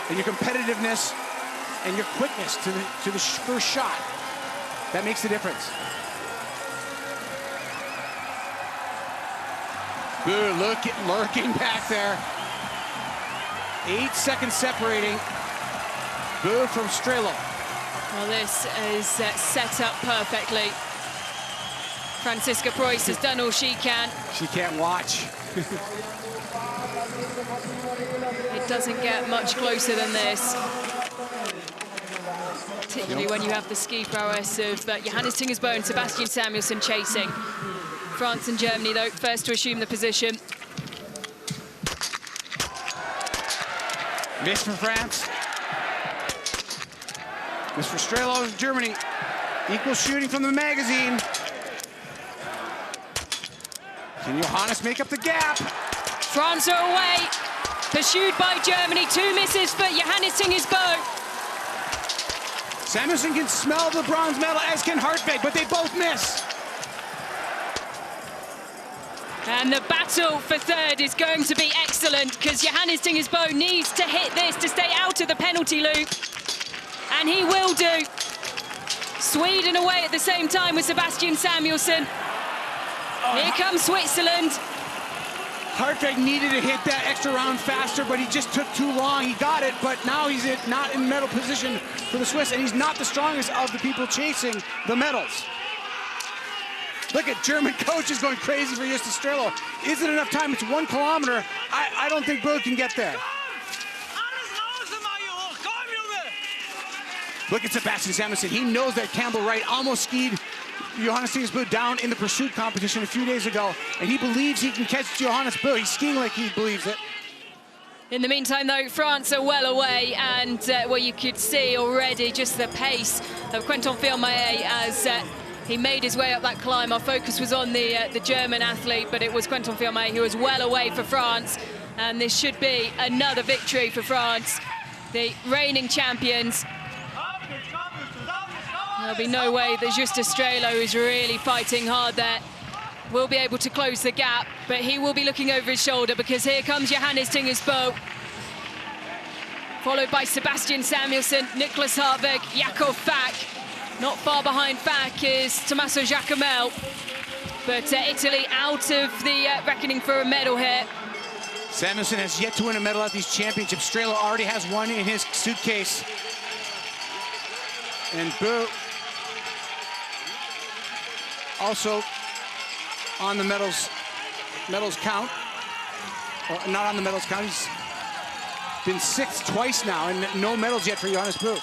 and your competitiveness and your quickness to the first shot. That makes the difference. Good, lurking back there. 8 seconds separating Bø from Strelo. Well, this is set up perfectly. Franziska Preuss has done all she can. She can't watch. It doesn't get much closer than this. Particularly when you have the ski prowess of Johannes Tinges Bø and Sebastian Samuelsson chasing. France and Germany, though, first to assume the position. Miss for France. Miss for Strelo of Germany. Equal shooting from the magazine. Can Johannes make up the gap? France are away, pursued by Germany. 2 misses for Johannes Tingersbo. Samuelson can smell the bronze medal, as can Hartwig, but they both miss. And the battle for third is going to be excellent, because Johannes Tingersbo needs to hit this to stay out of the penalty loop. And he will do. Sweden away at the same time with Sebastian Samuelsson. Here comes Switzerland. Hartwig needed to hit that extra round faster, but he just took too long. He got it, but now he's not in medal position for the Swiss, and he's not the strongest of the people chasing the medals. Look at German coaches going crazy for Justus Strelo. Is it enough time? It's 1 kilometer. I don't think Bö can get there. Look at Sebastian Samuelsson. He knows that Campbell Wright almost skied Johannes Tingersbo down in the pursuit competition a few days ago, and he believes he can catch Johannes Bö. He's skiing like he believes it. In the meantime, though, France are well away, and well, you could see already just the pace of Quentin Fillon-Maillet as he made his way up that climb. Our focus was on the German athlete, but it was Quentin Fillon-Maillet who was well away for France, and this should be another victory for France, the reigning champions. There'll be no way that Justus Strelo, who's really fighting hard there, will be able to close the gap, but he will be looking over his shoulder, because here comes Johannes Tingersbo, followed by Sebastian Samuelsson, Niklas Hartwig, Jakob Fack. Not far behind Fack is Tommaso Giacomel, but Italy out of the reckoning for a medal here. Samuelsson has yet to win a medal at these championships. Strelo already has one in his suitcase. And Bö also on the medals count, or not on the medals count. He's been 6th twice now, and no medals yet for Johannes Bö.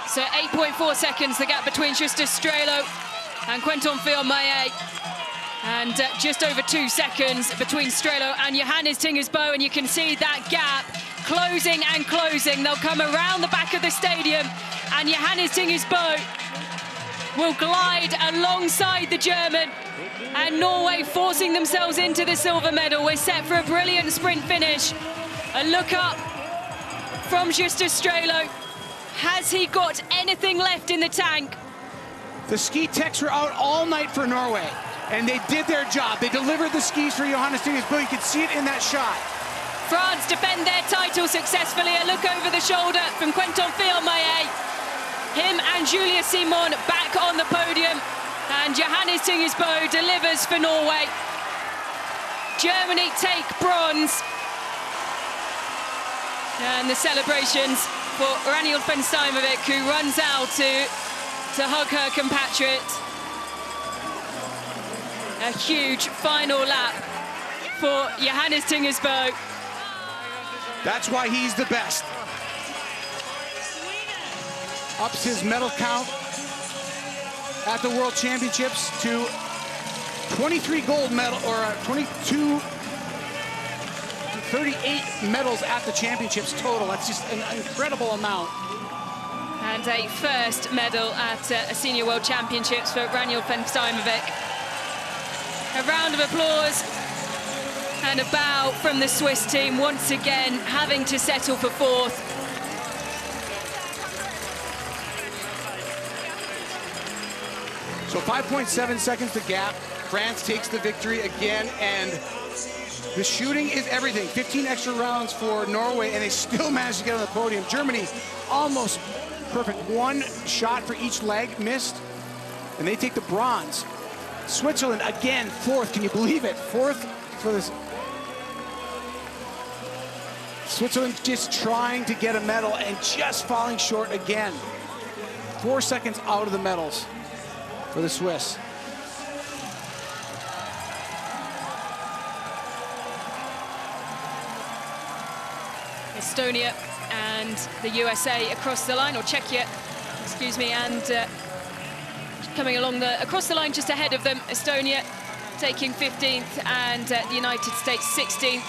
So 8.4 seconds, the gap between Justus Strelo and Quentin Fillon-Maillet. And just over 2 seconds between Strelo and Johannes Tingersbo, and you can see that gap closing and closing. They'll come around the back of the stadium, and Johannes Tingersbo will glide alongside the German, and Norway forcing themselves into the silver medal. We're set for a brilliant sprint finish. A look up from Justus Strelo. Has he got anything left in the tank? The ski techs were out all night for Norway, and they did their job. They delivered the skis for Johannes Tingersbo. You can see it in that shot. France defend their title successfully. A look over the shoulder from Quentin Fillon-Maillet. Him and Julius Simon back on the podium, and Johannes Tingersbo delivers for Norway. Germany take bronze. And the celebrations for Raniel Fensteimovik, who runs out to hug her compatriot. A huge final lap for Johannes Tingersbo. That's why he's the best. Ups his medal count at the World Championships to 23 gold medal, or 38 medals at the championships total. That's just an incredible amount. And a first medal at a Senior World Championships for Raniel Fensteimovik. A round of applause and a bow from the Swiss team, once again having to settle for 4th. So 5.7 seconds to gap. France takes the victory again, and the shooting is everything. 15 extra rounds for Norway, and they still managed to get on the podium. Germany almost perfect. 1 shot for each leg missed, and they take the bronze. Switzerland again, 4th. Can you believe it? 4th for this. Switzerland just trying to get a medal and just falling short again. 4 seconds out of the medals for the Swiss. Estonia and the USA across the line, or Czechia, excuse me, and coming along across the line just ahead of them. Estonia taking 15th and the United States 16th.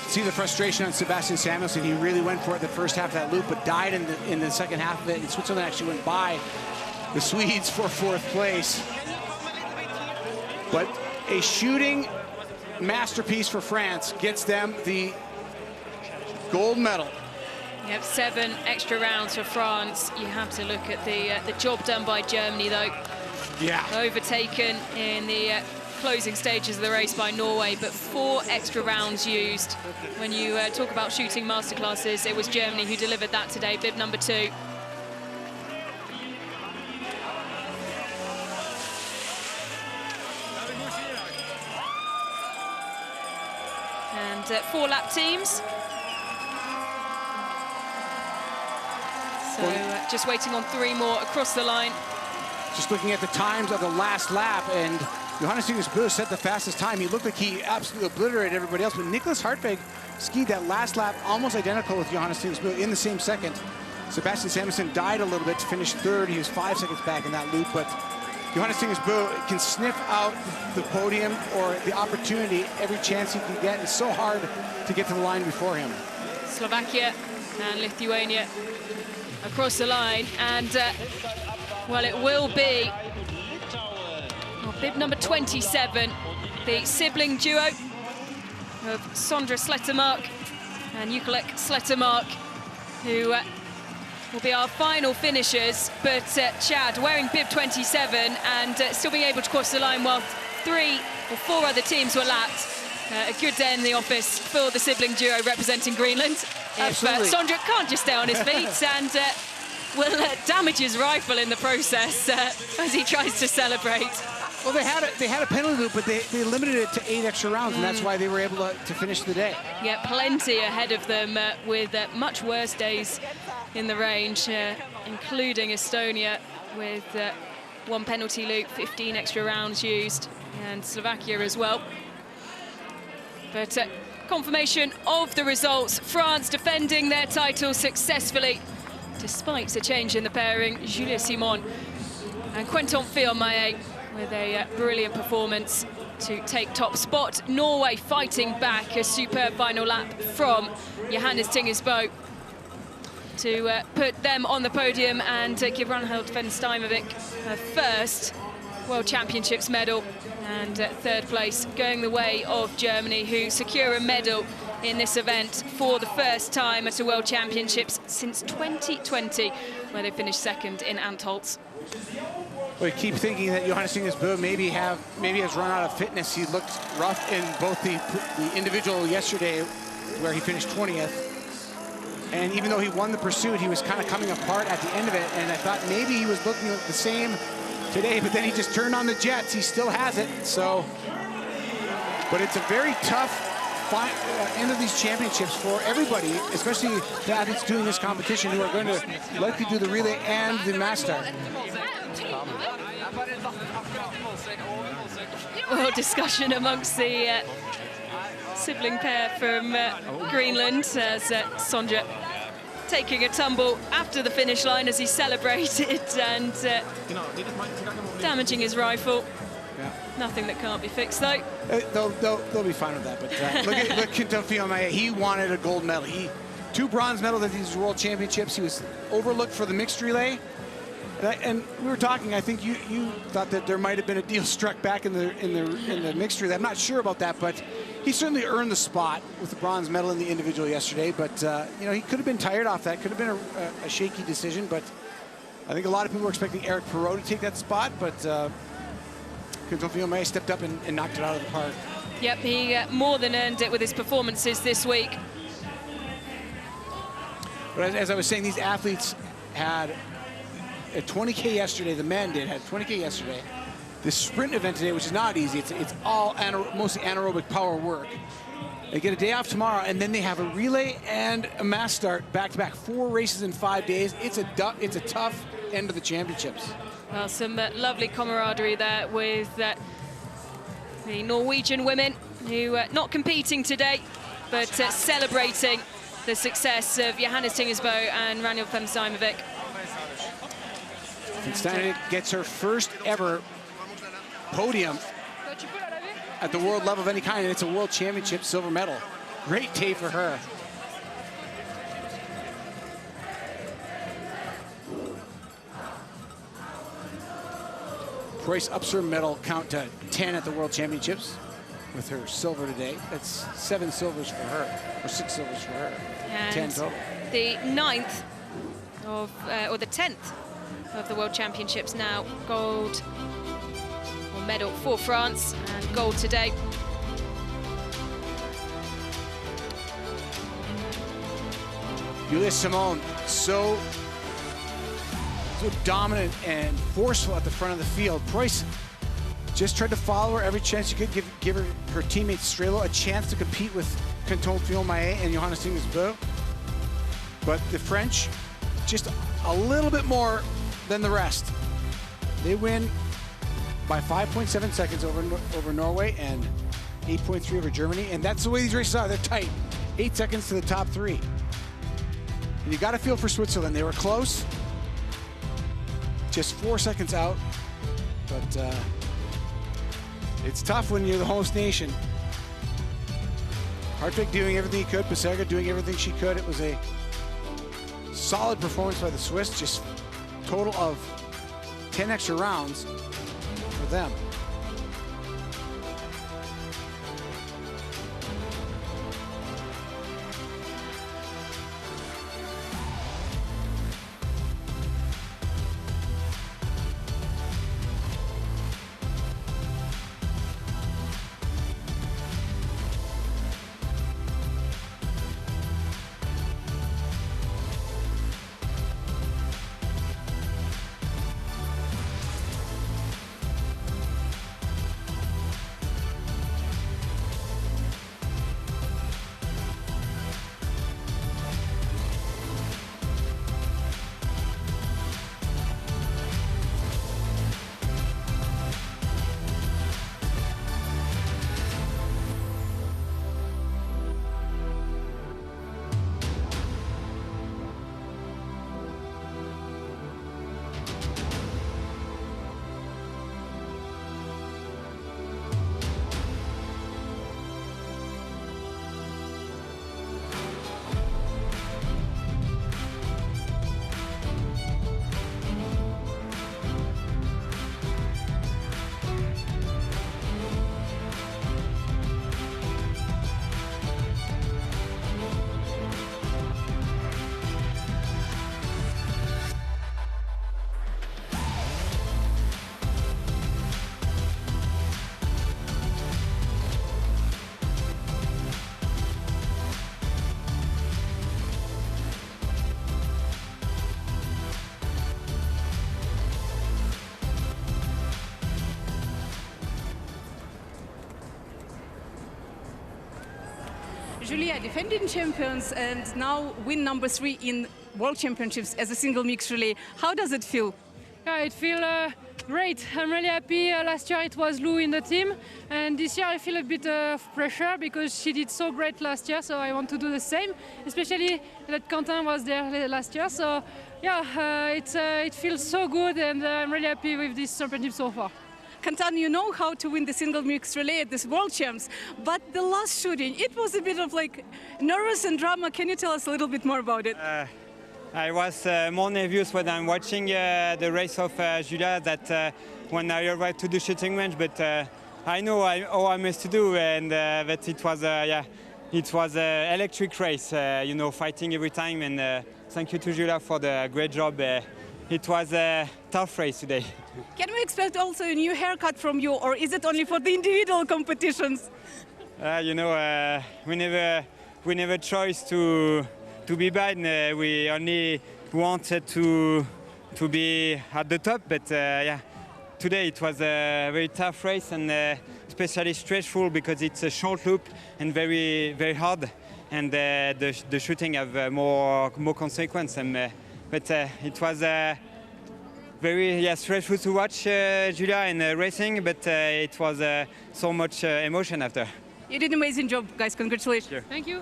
see the frustration on Sebastian Samuelsson. He really went for it the first half of that loop, but died in the second half of it. And Switzerland actually went by the Swedes for 4th place. But a shooting masterpiece for France gets them the gold medal. You have 7 extra rounds for France. You have to look at the job done by Germany, though. Yeah. Overtaken in the closing stages of the race by Norway, but 4 extra rounds used. When you talk about shooting masterclasses, it was Germany who delivered that today, bib number 2. And 4 lap teams. So just waiting on 3 more across the line. Just looking at the times of the last lap, and Johannes Bö set the fastest time. He looked like he absolutely obliterated everybody else, but Nicholas Hartwig skied that last lap almost identical with Johannes Bö in the same second. Sebastian Samuelsson died a little bit to finish 3rd. He was 5 seconds back in that loop, but Johannes Bö can sniff out the podium or the opportunity every chance he can get. It's so hard to get to the line before him. Slovakia and Lithuania across the line, and well, it will be bib number 27, the sibling duo of Sondre Slettermark and Nicolette Slettermark, who will be our final finishers. But Chad wearing bib 27 and still being able to cross the line while 3 or 4 other teams were lapped. A good day in the office for the sibling duo representing Greenland. Absolutely. If Sondre can't just stay on his feet and will damage his rifle in the process as he tries to celebrate. Well, they had a penalty loop, but they limited it to 8 extra rounds, and that's why they were able to finish the day. Yeah, plenty ahead of them with much worse days in the range, including Estonia with 1 penalty loop, 15 extra rounds used, and Slovakia as well. But confirmation of the results. France defending their title successfully, despite a change in the pairing. Julia Simon and Quentin Fillon-Maillet with a brilliant performance to take top spot. Norway fighting back, a superb final lap from Johannes Bö to put them on the podium and give Reinhold van Stuyvenbeek her first World Championships medal. And 3rd place going the way of Germany, who secure a medal in this event for the first time at the World Championships since 2020, where they finished 2nd in Antholz. We keep thinking that Johannes Bö maybe has run out of fitness. He looked rough in both the individual yesterday, where he finished 20th. And even though he won the pursuit, he was kind of coming apart at the end of it. And I thought maybe he was looking the same today, but then he just turned on the jets. He still has it, so. But it's a very tough end of these championships for everybody, especially the athletes doing this competition who are going to likely do the relay and the mass start. Well, discussion amongst the sibling pair from Greenland as Sondre taking a tumble after the finish line as he celebrated and damaging his rifle. Yeah. Nothing that can't be fixed, though. They'll be fine with that. But look Quentin Fillon-Maillet. He wanted a gold medal. 2 bronze medals at these World Championships. He was overlooked for the mixed relay. And we were talking. I think you thought that there might have been a deal struck back in the mixed relay. I'm not sure about that, but he certainly earned the spot with the bronze medal in the individual yesterday. But you know, he could have been tired off that. Could have been a shaky decision. But I think a lot of people were expecting Eric Perrault to take that spot. But Quentin Fillon-Maillet stepped up and knocked it out of the park. Yep, he more than earned it with his performances this week. But as I was saying, these athletes had a 20K yesterday. The men had 20K yesterday. This sprint event today, which is not easy. It's all mostly anaerobic power work. They get a day off tomorrow, and then they have a relay and a mass start back-to-back. 4 races in 5 days. It's a tough end of the championships. Well, some lovely camaraderie there with the Norwegian women who are not competing today, but celebrating the success of Johannes Bö and Reinhold van Stuyvenbeek. Van Stuyvenbeek gets her first ever podium at the world level of any kind, and it's a World Championship silver medal. Great day for her. Price ups her medal count to 10 at the World Championships with her silver today. That's 7 silvers for her, or 6 silvers for her. And 10 total. the 9th of, or the 10th of the World Championships now. Gold or medal for France, and gold today. Julia Simone, so dominant and forceful at the front of the field. Price just tried to follow her every chance you could, give her teammate Strelo a chance to compete with Canton Fillon-Maillet and Johannes Singersbø. But the French, just a little bit more than the rest. They win by 5.7 seconds over Norway and 8.3 over Germany, and that's the way these races are. They're tight. 8 seconds to the top 3. And you got to feel for Switzerland. They were close, just 4 seconds out, but it's tough when you're the host nation. Hartwig doing everything he could, Pesega doing everything she could. It was a solid performance by the Swiss, just total of 10 extra rounds for them. Julia, defending champions and now win number 3 in World Championships as a single mixed relay. How does it feel? Yeah, it feels great. I'm really happy. Last year it was Lou in the team, and this year I feel a bit of pressure because she did so great last year, so I want to do the same, especially that Quentin was there last year. So yeah, it feels so good, and I'm really happy with this championship so far. Quentin, you know how to win the single mixed relay at this World Champs, but the last shooting, it was a bit of like nervous and drama. Can you tell us a little bit more about it? I was more nervous when I'm watching the race of Julia that when I arrived to the shooting range, but I know how I must to do, and that it was it was an electric race, you know, fighting every time, and thank you to Julia for the great job. It was a tough race today. Can we expect also a new haircut from you, or is it only for the individual competitions? You know, we never chose to be bad. We only wanted to be at the top. But yeah, today it was a very tough race, and especially stressful because it's a short loop and very hard, and the shooting have more consequence. And but it was very stressful to watch Julia in racing, but it was so much emotion after. You did an amazing job, guys. Congratulations. Sure. Thank you.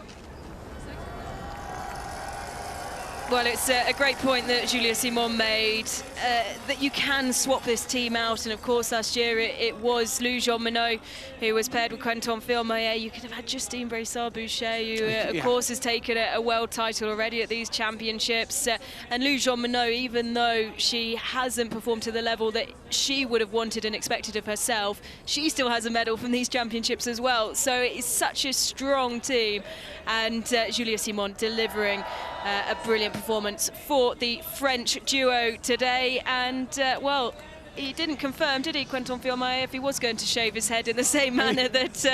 Well, it's a great point that Julia Simon made, that you can swap this team out. And of course, last year it was Lou Jean Monod who was paired with Quentin Fillmaier. You could have had Justine Bressard-Boucher, who of course has taken a world title already at these championships. And Lou Jean Monod, even though she hasn't performed to the level that she would have wanted and expected of herself, she still has a medal from these championships as well. So it's such a strong team. And Julia Simon delivering a brilliant performance for the French duo today. And, well, he didn't confirm, did he, Quentin Fillmaier, if he was going to shave his head in the same manner that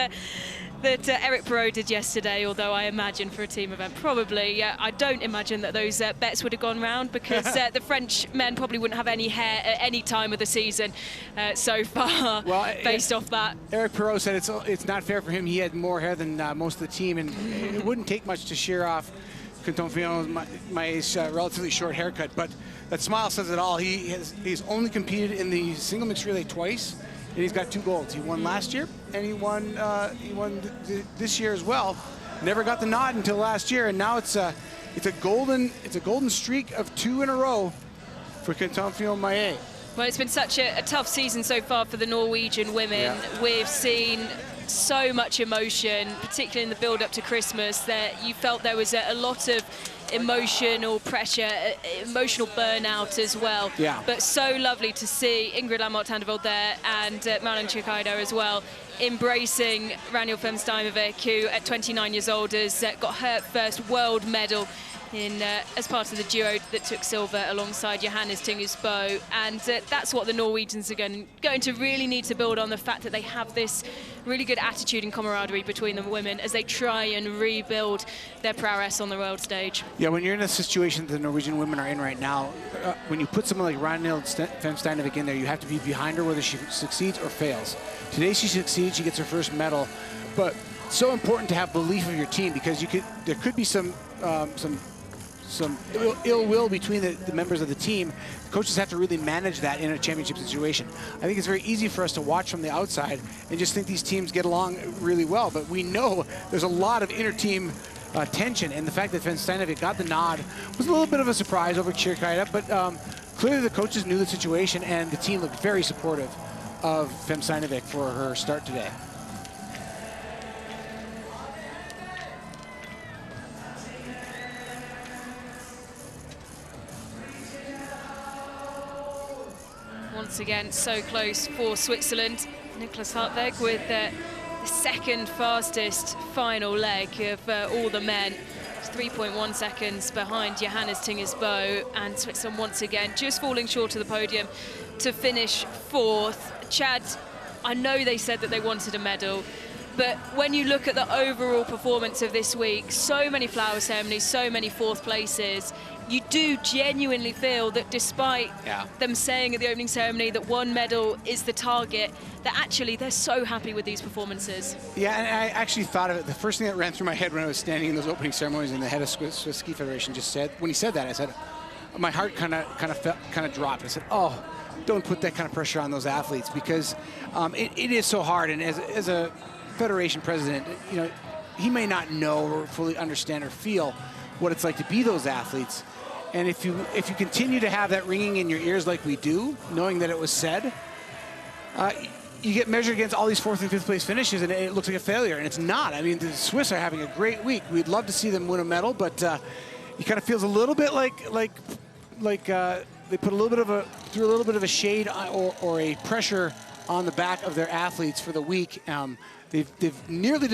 Eric Perrault did yesterday, although I imagine for a team event, probably. I don't imagine that those bets would have gone round, because the French men probably wouldn't have any hair at any time of the season so far, based off that. Eric Perrault said it's not fair for him. He had more hair than most of the team, and it wouldn't take much to shear off Quentin Fillmaier's relatively short haircut, but that smile says it all. He's only competed in the single mixed relay twice, and he's got 2 golds. He won last year, and he won this year as well. Never got the nod until last year, and now it's a golden streak of 2 in a row for Quentin Fillmaier. Well, it's been such a tough season so far for the Norwegian women. Yeah. We've seen so much emotion, particularly in the build-up to Christmas, that you felt there was a lot of emotional pressure, emotional burnout as well. Yeah. But so lovely to see Ingrid Lamotte-Tandeveld there, and Marlon Chikaido as well, embracing Raniel Femsteinvik, who at 29 years old has got her first world medal as part of the duo that took silver alongside Johannes Tingus Bø. And that's what the Norwegians are going to really need to build on, the fact that they have this really good attitude and camaraderie between the women as they try and rebuild their prowess on the world stage. Yeah, when you're in a situation that the Norwegian women are in right now, when you put someone like Raniel Femsteinvik in there, you have to be behind her whether she succeeds or fails. Today she succeeds, she gets her first medal, but it's so important to have belief of your team, because there could be some ill will between the members of the team. Coaches have to really manage that in a championship situation. I think it's very easy for us to watch from the outside and just think these teams get along really well, but we know there's a lot of inter-team tension, and the fact that Femsteinvik got the nod was a little bit of a surprise over Chirkaida, but clearly the coaches knew the situation, and the team looked very supportive of Femsteinvik for her start today. Once again, so close for Switzerland. Niklas Hartweg with the second fastest final leg of all the men. It's 3.1 seconds behind Johannes Tingus Bø, and Switzerland once again just falling short of the podium to finish 4th. Chad, I know they said that they wanted a medal, but when you look at the overall performance of this week, so many flower ceremonies, so many 4th places, you do genuinely feel that despite them saying at the opening ceremony that 1 medal is the target, that actually they're so happy with these performances. Yeah, and I actually thought of it. The first thing that ran through my head when I was standing in those opening ceremonies, and the head of Swiss Ski Federation just said, when he said that, I said, my heart kind of dropped. I said, oh, don't put that kind of pressure on those athletes, because it is so hard. And as a federation president, you know, he may not know or fully understand or feel what it's like to be those athletes. And if you continue to have that ringing in your ears like we do, knowing that it was said, you get measured against all these 4th and 5th place finishes, and it looks like a failure, and it's not. I mean, the Swiss are having a great week. We'd love to see them win a medal, but it kind of feels a little bit like they put a little bit of a shade or a pressure on the back of their athletes for the week. They've nearly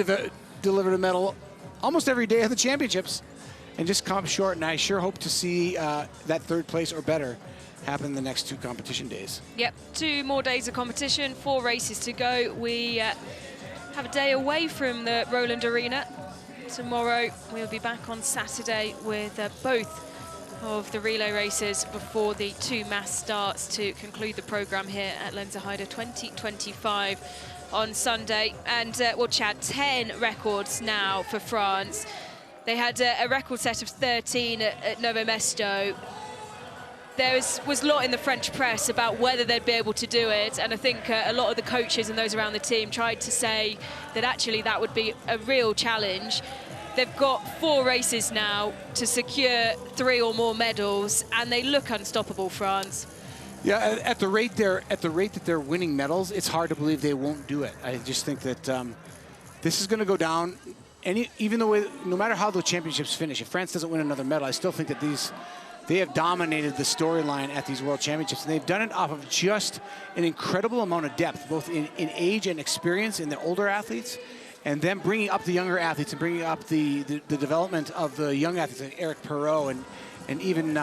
delivered a medal almost every day of the championships, and just come short, and I sure hope to see that 3rd place or better happen the next 2 competition days. Yep, 2 more days of competition, 4 races to go. We have a day away from the Roland Arena. Tomorrow we'll be back on Saturday with both of the relay races before the 2 mass starts to conclude the program here at Lenzerheide 2025 on Sunday. And well, Chad, 10 records now for France. They had a record set of 13 at Novo Mesto. There was a lot in the French press about whether they'd be able to do it, and I think a lot of the coaches and those around the team tried to say that actually that would be a real challenge. they've got 4 races now to secure 3 or more medals, and they look unstoppable, France. Yeah, at the rate that they're winning medals, it's hard to believe they won't do it. I just think that this is going to go down. Even though no matter how the championships finish, if France doesn't win another medal, I still think that they have dominated the storyline at these World Championships, and they've done it off of just an incredible amount of depth, both in age and experience in the older athletes, and then bringing up the younger athletes and bringing up the development of the young athletes like Eric Perrault and even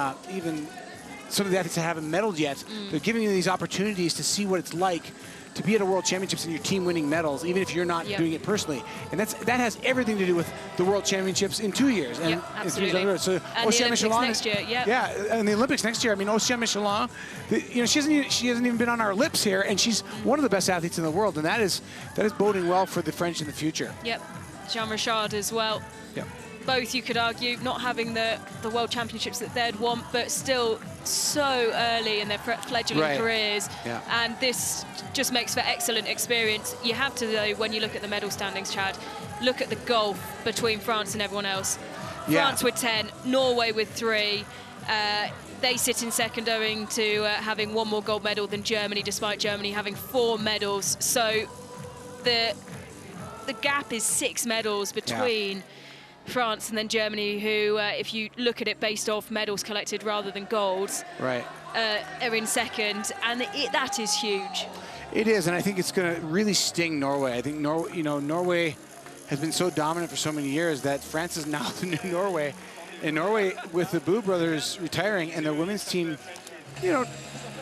some of the athletes that haven't medaled yet. They're giving you these opportunities to see what it's like to be at a World Championships and your team winning medals, even if you're not doing it personally. And that has everything to do with the World Championships in 2 years. And absolutely. So and the Olympics next year, yeah, and the Olympics next year. I mean, Oceane Michelin, she hasn't even been on our lips here, and she's one of the best athletes in the world, and that is boding well for the French in the future. Yep, Jean Richard as well. Yep. Both, you could argue, not having the World Championships that they'd want, but still so early in their fledgling careers. Yeah. And this just makes for excellent experience. You have to, though, when you look at the medal standings, Chad, look at the gulf between France and everyone else. France with 10, Norway with 3. They sit in second owing to having 1 more gold medal than Germany, despite Germany having 4 medals. So the gap is 6 medals between France and then Germany, who, if you look at it based off medals collected rather than golds, are in second, and that is huge. It is, and I think it's going to really sting Norway. I think Norway has been so dominant for so many years that France is now the new Norway. And Norway, with the Boo brothers retiring and their women's team,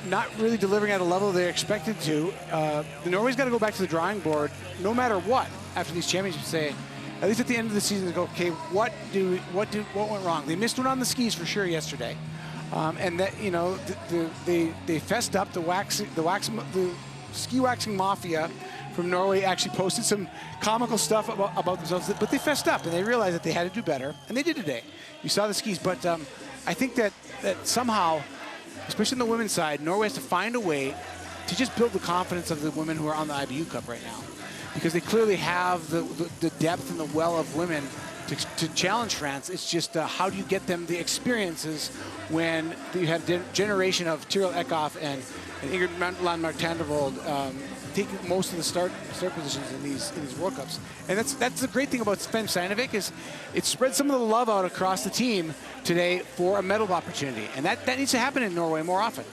not really delivering at a level they expected to, Norway's got to go back to the drawing board, no matter what, after these championships. Say, at least at the end of the season, go, okay, what went wrong? They missed one on the skis for sure yesterday, and that they fessed up. The ski waxing mafia from Norway actually posted some comical stuff about themselves, but they fessed up and they realized that they had to do better, and they did today. You saw the skis, but I think that somehow, especially on the women's side, Norway has to find a way to just build the confidence of the women who are on the IBU Cup right now, because they clearly have the depth and the well of women to challenge France. It's just how do you get them the experiences when you have a generation of Tyrell Eckhoff and Ingrid Landmark-Tandervold taking most of the start positions in these World Cups. And that's the great thing about Sven Sinovic, is it spread some of the love out across the team today for a medal opportunity. And that needs to happen in Norway more often.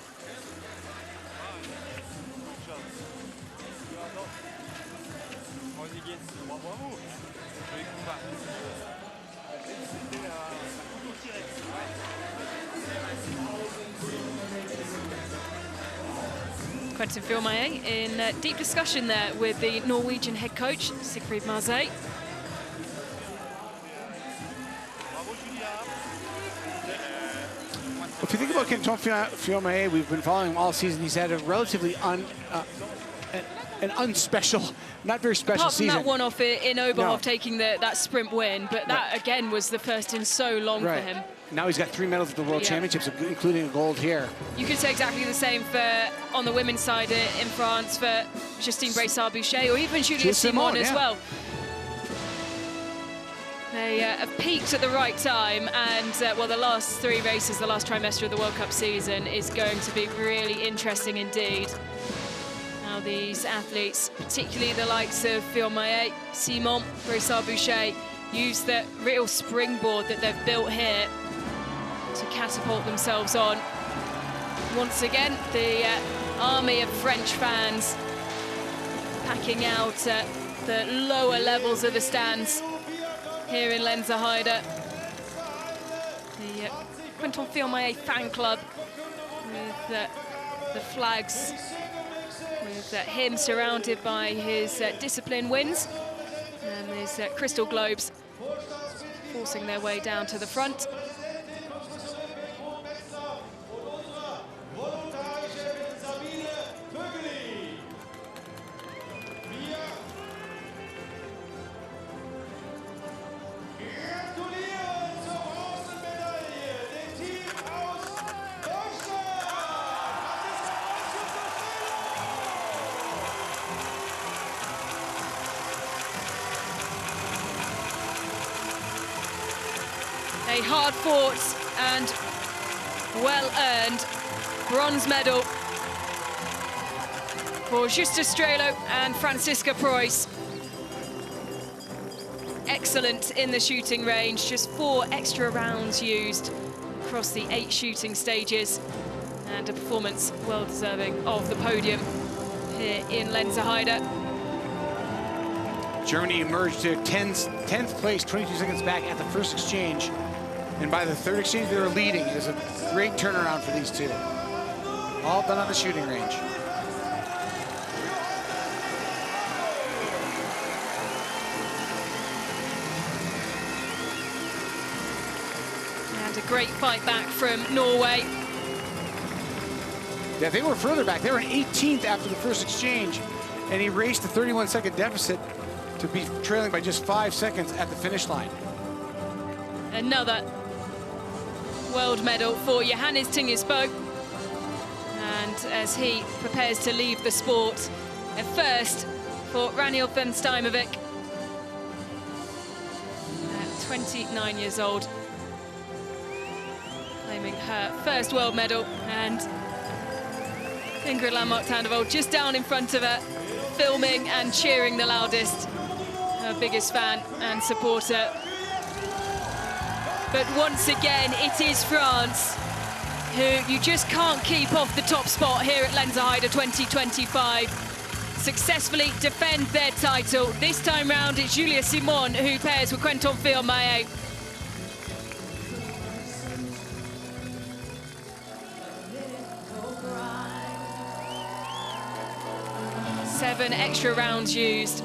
Quentin Fillmayer in deep discussion there with the Norwegian head coach, Sigrid Marzé. If you think about Quentin Fillmayer, we've been following him all season. He's had a relatively an unspecial, not very special Apart from season. that one-off in Oberhof taking that sprint win, but that again was the first in so long for him. Now he's got 3 medals at the World Championships, including a gold here. You could say exactly the same on the women's side in France for Justine Brassard-Boucher, or even Julia Simon as well. They have peaked at the right time, and the last 3 races, the last trimester of the World Cup season, is going to be really interesting indeed. Now these athletes, particularly the likes of Fillmayer, Simon, Brassard-Boucher, use the real springboard that they've built here to catapult themselves on. Once again, the army of French fans packing out the lower levels of the stands here in Lenzerheide. The Quentin Fillmayer fan club with the flags, with him surrounded by his discipline wins and his crystal globes forcing their way down to the front. hard-fought and well-earned bronze medal for Justa Strelo and Franziska Preuss. Excellent in the shooting range, just 4 extra rounds used across the 8 shooting stages, and a performance well deserving of the podium here in Lenzerheide. Germany emerged to 10th place, 22 seconds back at the first exchange. And by the third exchange, they were leading. It was a great turnaround for these two. All done on the shooting range. And a great fight back from Norway. Yeah, they were further back. They were in 18th after the first exchange, and he raced a 31-second deficit to be trailing by just 5 seconds at the finish line. Another world medal for Johannes Tingesbo. And as he prepares to leave the sport, a first for Raniel van Stuymevic, at 29 years old, claiming her first world medal. And Ingrid Landmark-Tandevold just down in front of her, filming and cheering the loudest, her biggest fan and supporter. But once again, it is France who you just can't keep off the top spot here at Lenzerheide 2025. Successfully defend their title. This time round, it's Julia Simon who pairs with Quentin Fillon-Maillet. Seven extra rounds used.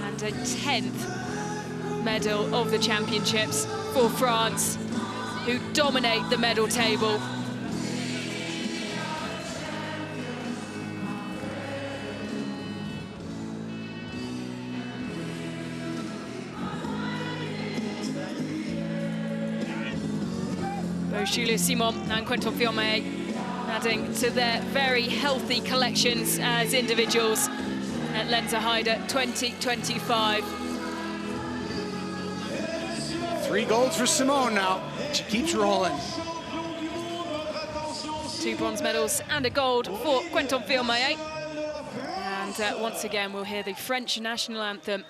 And a 10th medal of the championships for France, who dominate the medal table. Both Julia Simon and Quentin Fillon-Maillet adding to their very healthy collections as individuals at Lenzerheide 2025. 3 golds for Simone now. She keeps rolling. 2 bronze medals and a gold for Quentin Fillon-Maillet. And once again, we'll hear the French national anthem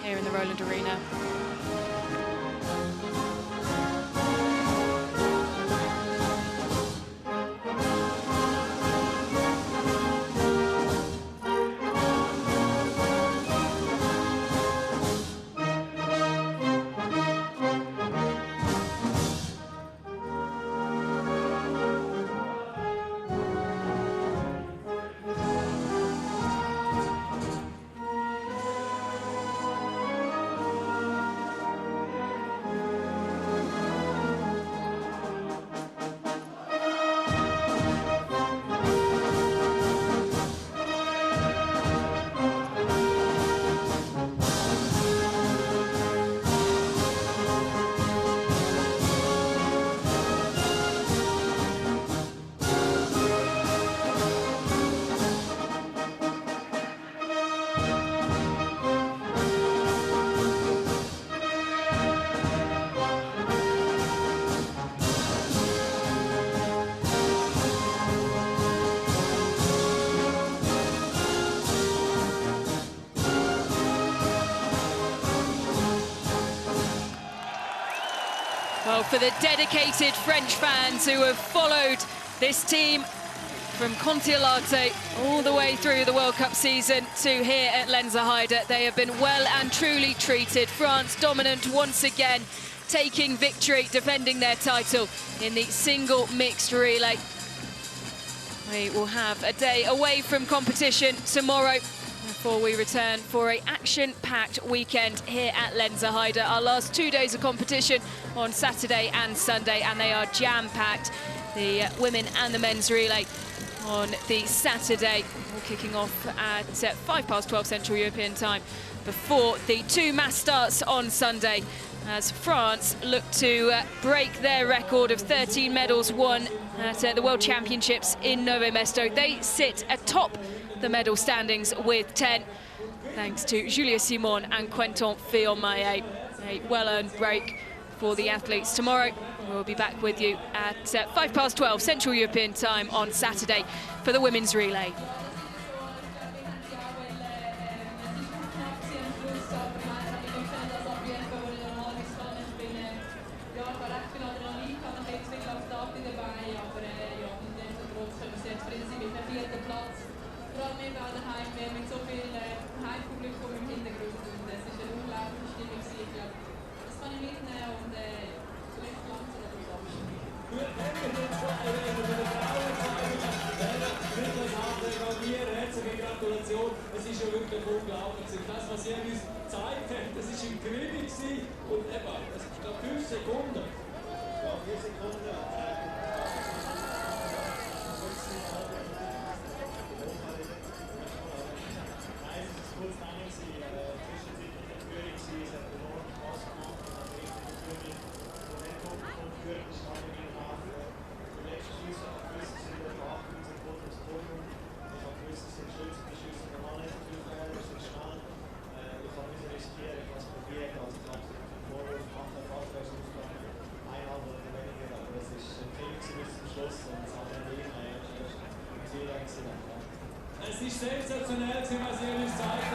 here in the Roland Arena. Well, for the dedicated French fans who have followed this team from Contiolate all the way through the World Cup season to here at Lenzerheide, they have been well and truly treated. France dominant once again, taking victory, defending their title in the single mixed relay. We will have a day away from competition tomorrow before we return for an action-packed weekend here at Lenzerheide. Our last 2 days of competition on Saturday and Sunday, and they are jam-packed. The women and the men's relay on the Saturday, all kicking off at 12:05 Central European time, before the 2 mass starts on Sunday, as France look to break their record of 13 medals won at the World Championships in Novo Mesto. They sit atop the medal standings with 10, thanks to Julia Simon and Quentin Fillon-Maillet. A well-earned break for the athletes. Tomorrow, we'll be back with you at 12:05 Central European Time on Saturday for the women's relay. Es ist ja wirklich unglaublich. Das, was ihr uns gezeigt habt, das ist im Krieg und eben, das ist gerade 5 Sekunden. Ja, 4 Sekunden. Es ist sensationell, was ihr uns zeigt.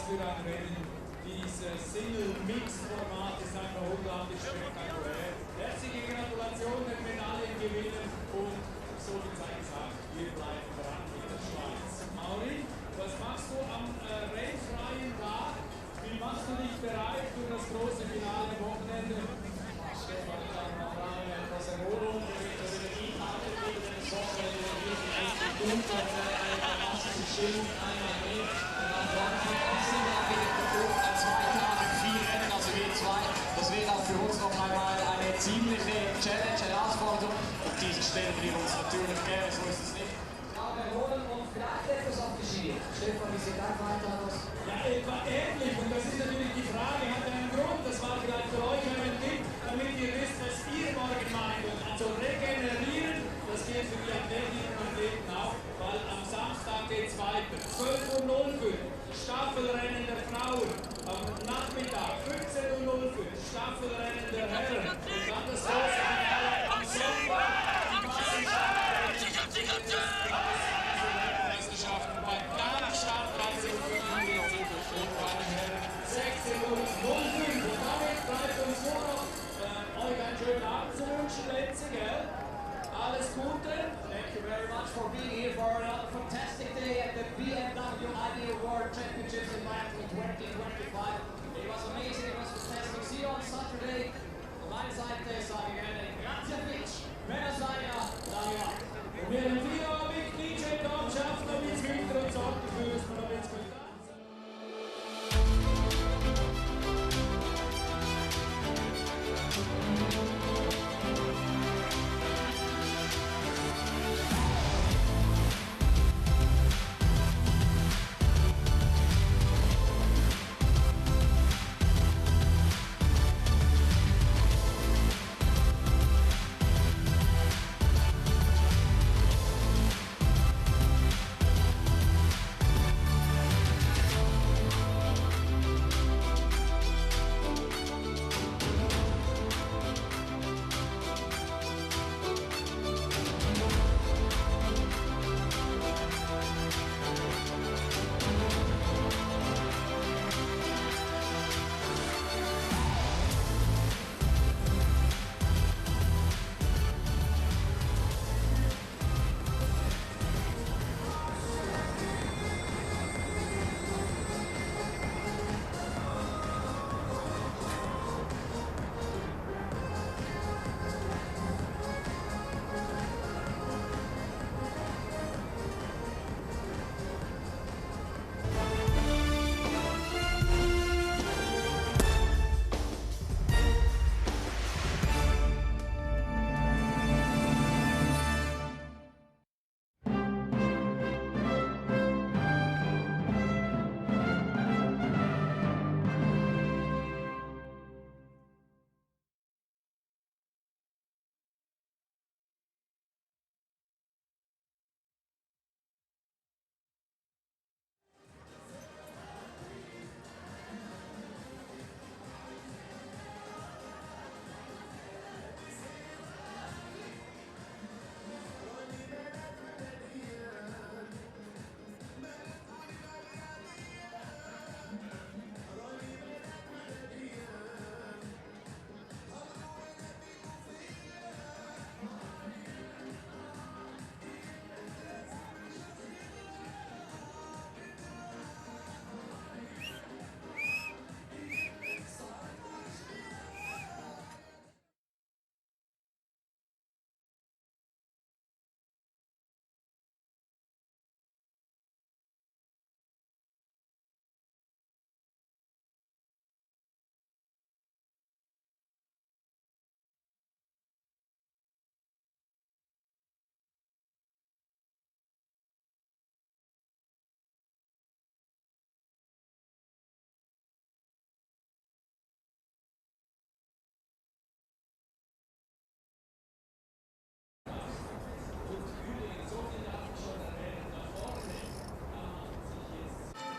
für ein Rennen. Dieses Single-Mix-Format ist einfach unglaublich spektakulär. Herzliche Gratulation den Medaillengewinner und so wie es eigentlich sagt, wir bleiben dran in der Schweiz. Mauri, was machst du am rennfreien Tag? Wie machst du dich bereit für das große Finale Wochenende? Stefan, ich habe noch etwas Erholung, das in der Inhalte wieder das Wochenende richtig gut und eine fantastische Stimmung, einmal mehr. Und dann Frankfurt sind wir wieder verbunden, 2 Tage, 4 Rennen, also wir 2. Das wird auch für uns noch einmal eine ziemliche Challenge, Herausforderung. Und diese stellen wir uns natürlich gerne, so ist es nicht. Erholen und vielleicht etwas abgeschieden. Stefan, wie sieht dein Freitag aus? Ja, etwa ähnlich. Und das ist natürlich die Frage, hat einen Grund. Das war vielleicht für euch ein Tipp, damit ihr wisst, was ihr morgen machen könnt. Also regenerieren, das gilt für die Athletinnen und Athleten auch, weil am Samstag geht es weiter. 12:05 Uhr, Staffelrennen der Frauen. Am Nachmittag 15:05 Uhr, Staffelrennen der Herren. Und dann das große Finale am Sonntag. Meisterschaften bei Startplatz im Juli und bei den Herren 16:05 Uhr. Und damit bleibt uns nur noch euch einen schönen Abend zu wünschen, Lenzi, gell? Alles Gute. Thank you very much for being here for another fantastic day at the BMW Ideal World Championships in Biathlon 2025. It was amazing, it was fantastic. See you on Saturday. Von meiner Seite sage ich gerne grazie Pitch, Männerseiner, Daniel. Und wir haben viele mit DJ Tom schaffen noch ein bisschen weiter und sorgen dafür, dass wir noch ein bisschen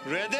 Ready?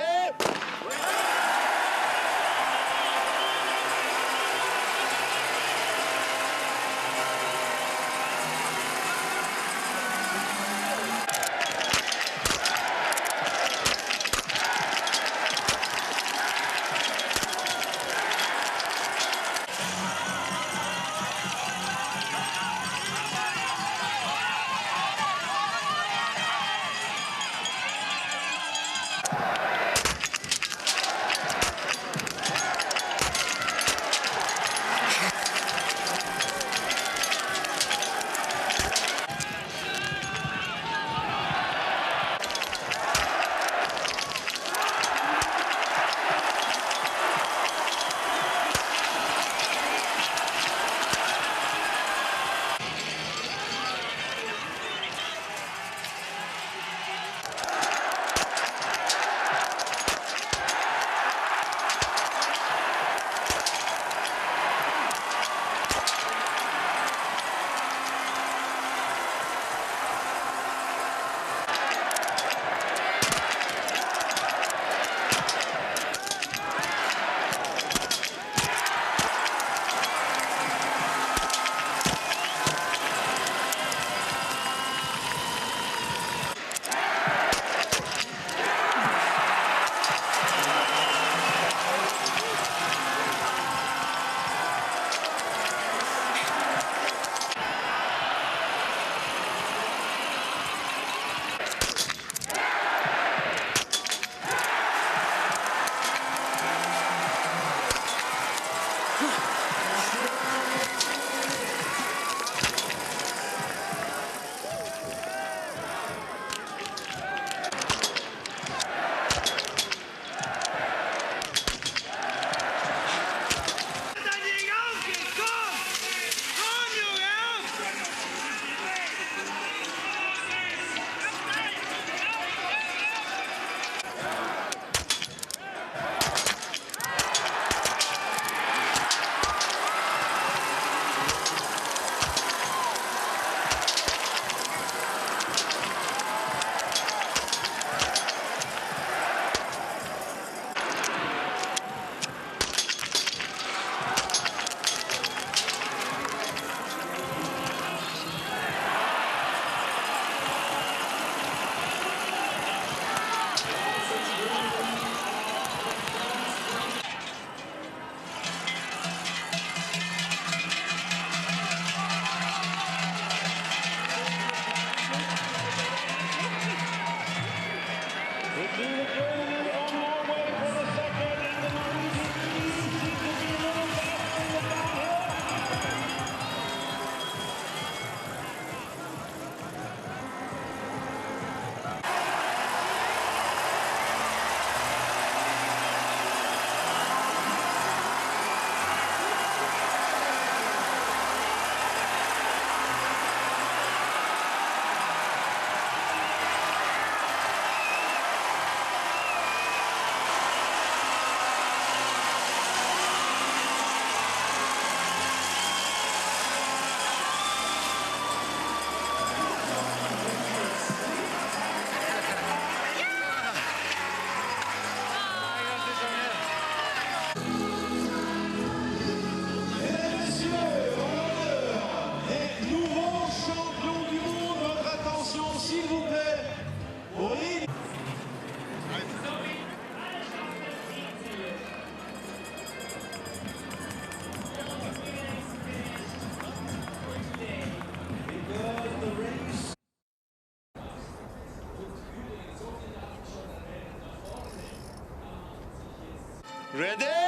Ready?